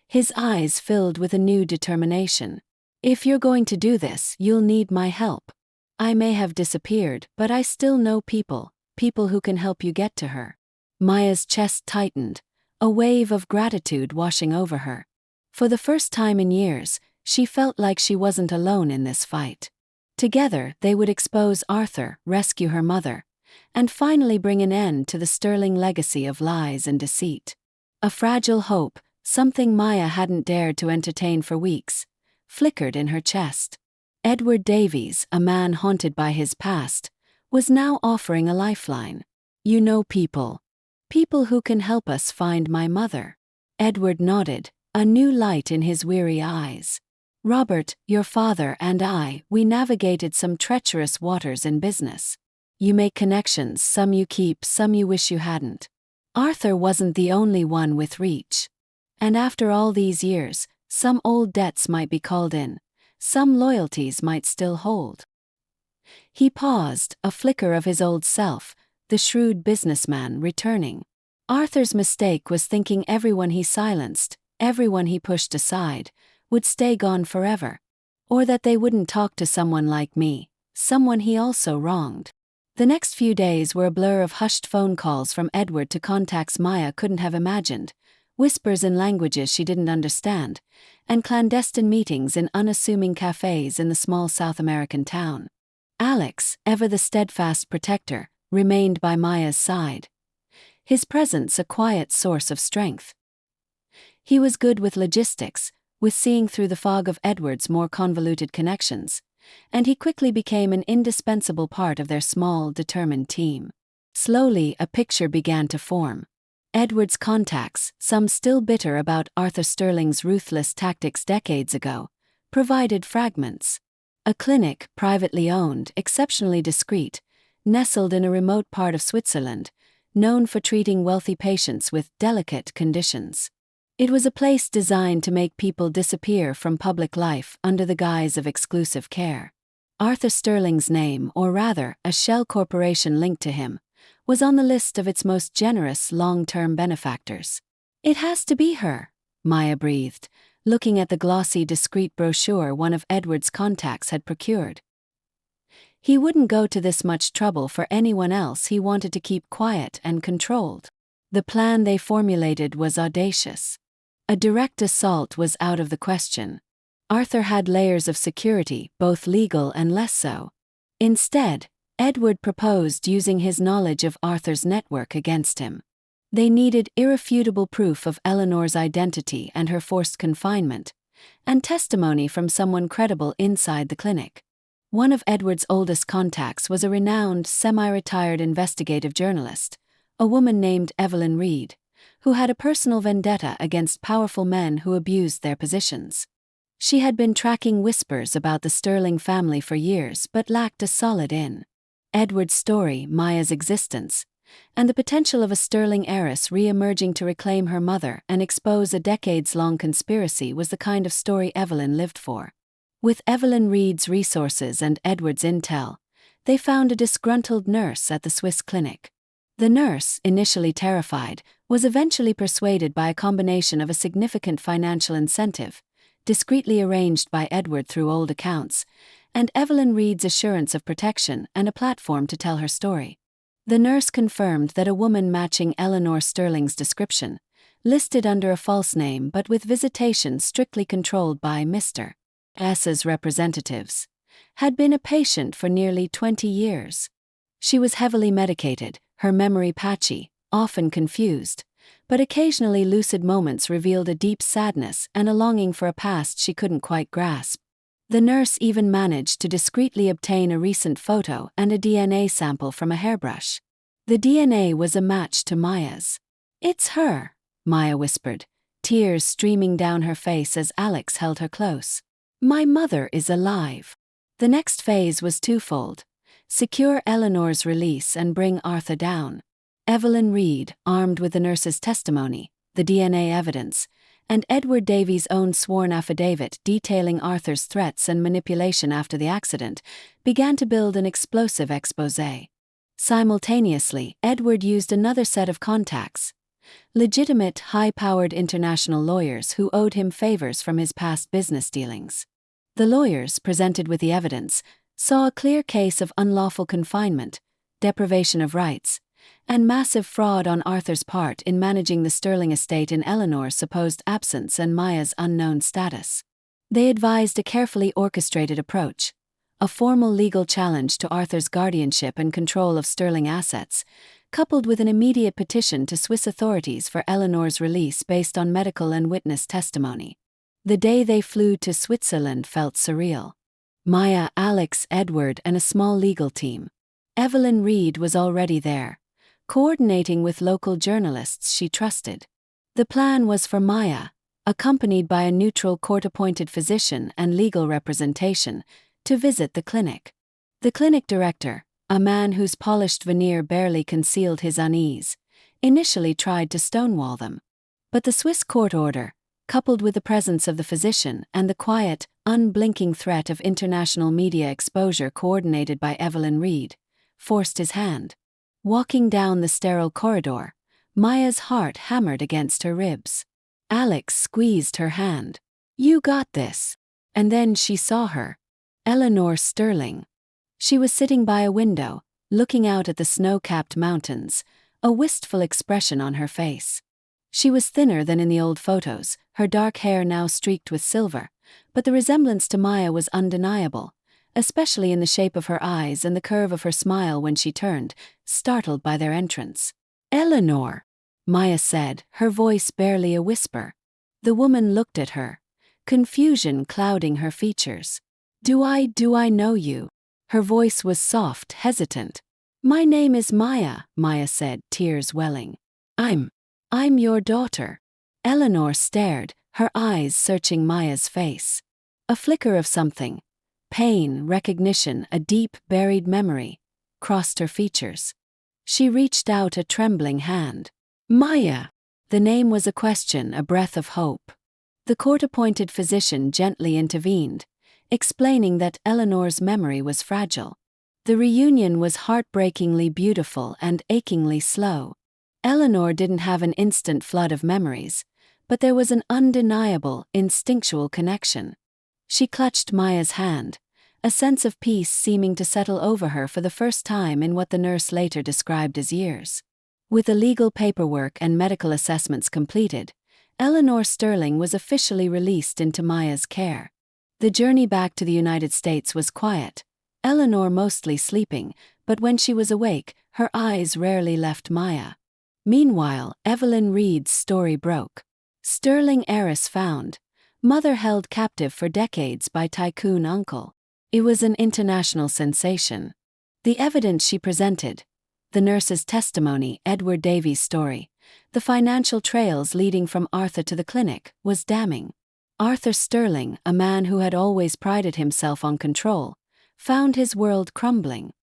his eyes filled with a new determination. If you're going to do this, you'll need my help. I may have disappeared, but I still know people who can help you get to her. Maya's chest tightened, a wave of gratitude washing over her. For the first time in years, she felt like she wasn't alone in this fight. Together, they would expose Arthur, rescue her mother, and finally bring an end to the sterling legacy of lies and deceit. A fragile hope, something Maya hadn't dared to entertain for weeks, flickered in her chest. Edward Davies, a man haunted by his past, was now offering a lifeline. You know people who can help us find my mother. Edward nodded, a new light in his weary eyes. Robert, your father and I, we navigated some treacherous waters in business. You make connections, some you keep, some you wish you hadn't. Arthur wasn't the only one with reach. And after all these years, some old debts might be called in, some loyalties might still hold. He paused, a flicker of his old self, the shrewd businessman returning. Arthur's mistake was thinking everyone he silenced, everyone he pushed aside, would stay gone forever. Or that they wouldn't talk to someone like me, someone he also wronged. The next few days were a blur of hushed phone calls from Edward to contacts Maya couldn't have imagined, whispers in languages she didn't understand, and clandestine meetings in unassuming cafes in the small South American town. Alex, ever the steadfast protector, remained by Maya's side, his presence a quiet source of strength. He was good with logistics, with seeing through the fog of Edward's more convoluted connections, and he quickly became an indispensable part of their small, determined team. Slowly, a picture began to form. Edward's contacts, some still bitter about Arthur Sterling's ruthless tactics decades ago, provided fragments. A clinic, privately owned, exceptionally discreet, nestled in a remote part of Switzerland, known for treating wealthy patients with delicate conditions. It was a place designed to make people disappear from public life under the guise of exclusive care. Arthur Sterling's name, or rather, a shell corporation linked to him, was on the list of its most generous long-term benefactors. It has to be her, Maya breathed, looking at the glossy, discreet brochure one of Edward's contacts had procured. He wouldn't go to this much trouble for anyone else he wanted to keep quiet and controlled. The plan they formulated was audacious. A direct assault was out of the question. Arthur had layers of security, both legal and less so. Instead, Edward proposed using his knowledge of Arthur's network against him. They needed irrefutable proof of Eleanor's identity and her forced confinement, and testimony from someone credible inside the clinic. One of Edward's oldest contacts was a renowned, semi-retired investigative journalist, a woman named Evelyn Reed, who had a personal vendetta against powerful men who abused their positions. She had been tracking whispers about the Sterling family for years but lacked a solid in. Edward's story, Maya's existence, and the potential of a Sterling heiress re-emerging to reclaim her mother and expose a decades-long conspiracy was the kind of story Evelyn lived for. With Evelyn Reed's resources and Edward's intel, they found a disgruntled nurse at the Swiss clinic. The nurse, initially terrified, was eventually persuaded by a combination of a significant financial incentive, discreetly arranged by Edward through old accounts, and Evelyn Reed's assurance of protection and a platform to tell her story. The nurse confirmed that a woman matching Eleanor Sterling's description, listed under a false name but with visitation strictly controlled by Mr. S.'s representatives, had been a patient for nearly 20 years. She was heavily medicated, her memory patchy, often confused, but occasionally lucid moments revealed a deep sadness and a longing for a past she couldn't quite grasp. The nurse even managed to discreetly obtain a recent photo and a DNA sample from a hairbrush. The DNA was a match to Maya's. "It's her," Maya whispered, tears streaming down her face as Alex held her close. "My mother is alive." The next phase was twofold: secure Eleanor's release and bring Arthur down. Evelyn Reed, armed with the nurse's testimony, the DNA evidence, and Edward Davies' own sworn affidavit detailing Arthur's threats and manipulation after the accident, began to build an explosive exposé. Simultaneously, Edward used another set of contacts, legitimate, high-powered international lawyers who owed him favors from his past business dealings. The lawyers, presented with the evidence, saw a clear case of unlawful confinement, deprivation of rights, and massive fraud on Arthur's part in managing the Sterling estate in Eleanor's supposed absence and Maya's unknown status. They advised a carefully orchestrated approach: a formal legal challenge to Arthur's guardianship and control of Sterling assets, coupled with an immediate petition to Swiss authorities for Eleanor's release based on medical and witness testimony. The day they flew to Switzerland felt surreal. Maya, Alex, Edward, and a small legal team. Evelyn Reed was already there, coordinating with local journalists she trusted. The plan was for Maya, accompanied by a neutral court-appointed physician and legal representation, to visit the clinic. The clinic director, a man whose polished veneer barely concealed his unease, initially tried to stonewall them. But the Swiss court order, coupled with the presence of the physician and the quiet, unblinking threat of international media exposure coordinated by Evelyn Reed, forced his hand. Walking down the sterile corridor, Maya's heart hammered against her ribs. Alex squeezed her hand. "You got this." And then she saw her. Eleanor Sterling. She was sitting by a window, looking out at the snow-capped mountains, a wistful expression on her face. She was thinner than in the old photos, her dark hair now streaked with silver, but the resemblance to Maya was undeniable, especially in the shape of her eyes and the curve of her smile when she turned, startled by their entrance. "Eleanor," Maya said, her voice barely a whisper. The woman looked at her, confusion clouding her features. Do I know you?" Her voice was soft, hesitant. "My name is Maya," Maya said, tears welling. I'm your daughter." Eleanor stared, her eyes searching Maya's face. A flicker of something, pain, recognition, a deep, buried memory, crossed her features. She reached out a trembling hand. "Maya!" The name was a question, a breath of hope. The court-appointed physician gently intervened, explaining that Eleanor's memory was fragile. The reunion was heartbreakingly beautiful and achingly slow. Eleanor didn't have an instant flood of memories, but there was an undeniable, instinctual connection. She clutched Maya's hand, a sense of peace seeming to settle over her for the first time in what the nurse later described as years. With the legal paperwork and medical assessments completed, Eleanor Sterling was officially released into Maya's care. The journey back to the United States was quiet, Eleanor mostly sleeping, but when she was awake, her eyes rarely left Maya. Meanwhile, Evelyn Reed's story broke. Sterling heiress found, mother held captive for decades by tycoon uncle. It was an international sensation. The evidence she presented, the nurse's testimony, Edward Davies' story, the financial trails leading from Arthur to the clinic, was damning. Arthur Sterling, a man who had always prided himself on control, found his world crumbling.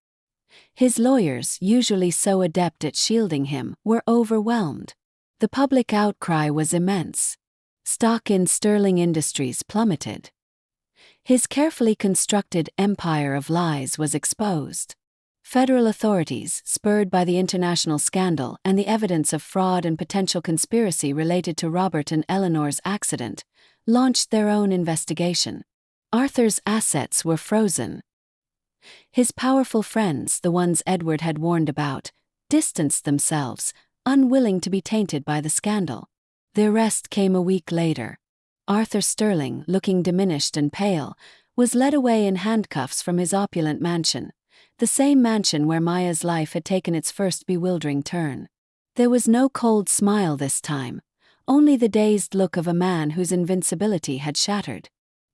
His lawyers, usually so adept at shielding him, were overwhelmed. The public outcry was immense. Stock in Sterling Industries plummeted. His carefully constructed empire of lies was exposed. Federal authorities, spurred by the international scandal and the evidence of fraud and potential conspiracy related to Robert and Eleanor's accident, launched their own investigation. Arthur's assets were frozen. His powerful friends, the ones Edward had warned about, distanced themselves, unwilling to be tainted by the scandal. The arrest came a week later. Arthur Sterling, looking diminished and pale, was led away in handcuffs from his opulent mansion, the same mansion where Maya's life had taken its first bewildering turn. There was no cold smile this time, only the dazed look of a man whose invincibility had shattered.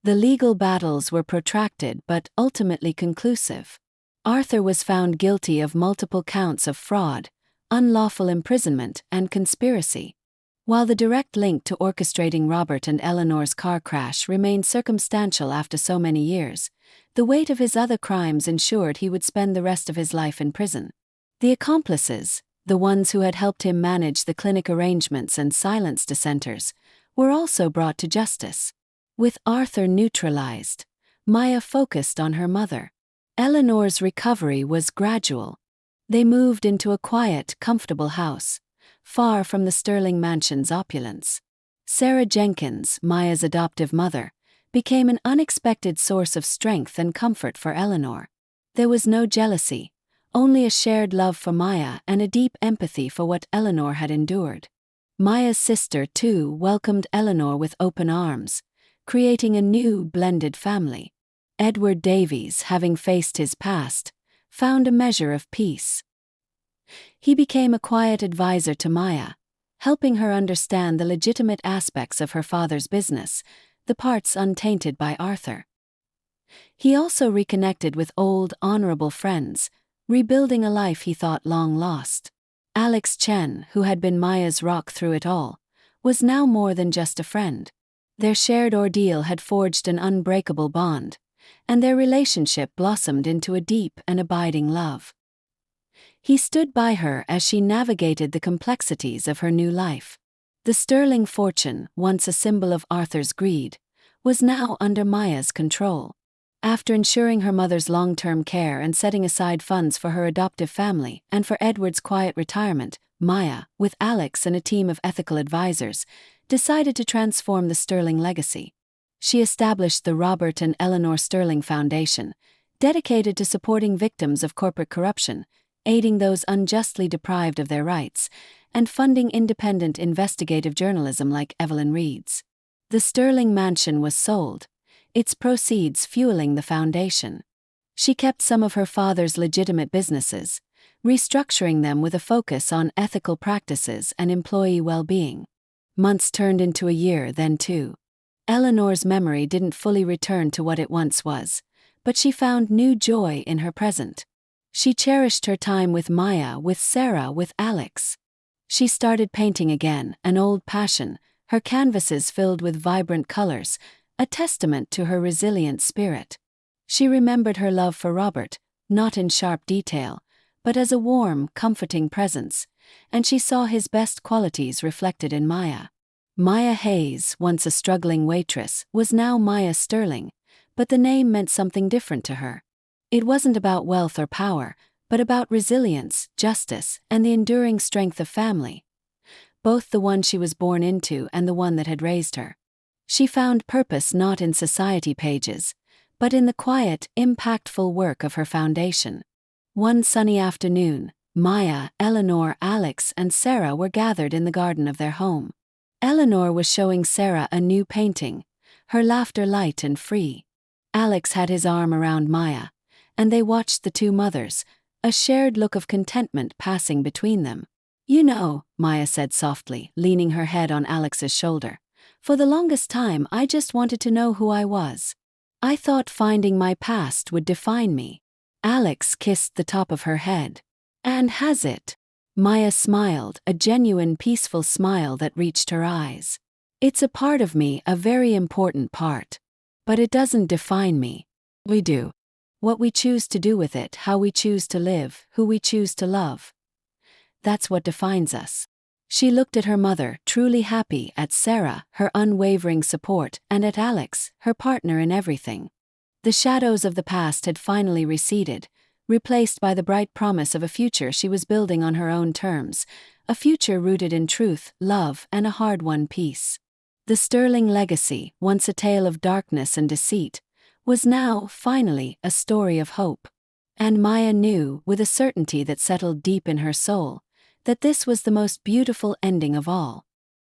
The legal battles were protracted but ultimately conclusive. Arthur was found guilty of multiple counts of fraud, unlawful imprisonment, and conspiracy. While the direct link to orchestrating Robert and Eleanor's car crash remained circumstantial after so many years, the weight of his other crimes ensured he would spend the rest of his life in prison. The accomplices, the ones who had helped him manage the clinic arrangements and silence dissenters, were also brought to justice. With Arthur neutralized, Maya focused on her mother. Eleanor's recovery was gradual. They moved into a quiet, comfortable house, far from the Sterling mansion's opulence. Sarah Jenkins, Maya's adoptive mother, became an unexpected source of strength and comfort for Eleanor. There was no jealousy, only a shared love for Maya and a deep empathy for what Eleanor had endured. Maya's sister, too, welcomed Eleanor with open arms, creating a new, blended family. Edward Davies, having faced his past, found a measure of peace. He became a quiet advisor to Maya, helping her understand the legitimate aspects of her father's business, the parts untainted by Arthur. He also reconnected with old, honorable friends, rebuilding a life he thought long lost. Alex Chen, who had been Maya's rock through it all, was now more than just a friend. Their shared ordeal had forged an unbreakable bond, and their relationship blossomed into a deep and abiding love. He stood by her as she navigated the complexities of her new life. The Sterling fortune, once a symbol of Arthur's greed, was now under Maya's control. After ensuring her mother's long-term care and setting aside funds for her adoptive family and for Edward's quiet retirement, Maya, with Alex and a team of ethical advisors, decided to transform the Sterling legacy. She established the Robert and Eleanor Sterling Foundation, dedicated to supporting victims of corporate corruption, aiding those unjustly deprived of their rights, and funding independent investigative journalism like Evelyn Reed's. The Sterling mansion was sold, its proceeds fueling the foundation. She kept some of her father's legitimate businesses, restructuring them with a focus on ethical practices and employee well-being. Months turned into a year, then two. Eleanor's memory didn't fully return to what it once was, but she found new joy in her present. She cherished her time with Maya, with Sarah, with Alex. She started painting again, an old passion, her canvases filled with vibrant colors, a testament to her resilient spirit. She remembered her love for Robert, not in sharp detail, but as a warm, comforting presence, and she saw his best qualities reflected in Maya. Maya Hayes, once a struggling waitress, was now Maya Sterling, but the name meant something different to her. It wasn't about wealth or power, but about resilience, justice, and the enduring strength of family, both the one she was born into and the one that had raised her. She found purpose not in society pages, but in the quiet, impactful work of her foundation. One sunny afternoon, Maya, Eleanor, Alex, and Sarah were gathered in the garden of their home. Eleanor was showing Sarah a new painting, her laughter light and free. Alex had his arm around Maya, and they watched the two mothers, a shared look of contentment passing between them. "You know," Maya said softly, leaning her head on Alex's shoulder, "for the longest time I just wanted to know who I was. I thought finding my past would define me." Alex kissed the top of her head. "And has it?" Maya smiled, a genuine peaceful smile that reached her eyes. "It's a part of me, a very important part. But it doesn't define me. We do. What we choose to do with it, how we choose to live, who we choose to love. That's what defines us." She looked at her mother, truly happy, at Sarah, her unwavering support, and at Alex, her partner in everything. The shadows of the past had finally receded, replaced by the bright promise of a future she was building on her own terms, a future rooted in truth, love, and a hard-won peace. The sterling legacy, once a tale of darkness and deceit, was now, finally, a story of hope. And Maya knew, with a certainty that settled deep in her soul, that this was the most beautiful ending of all.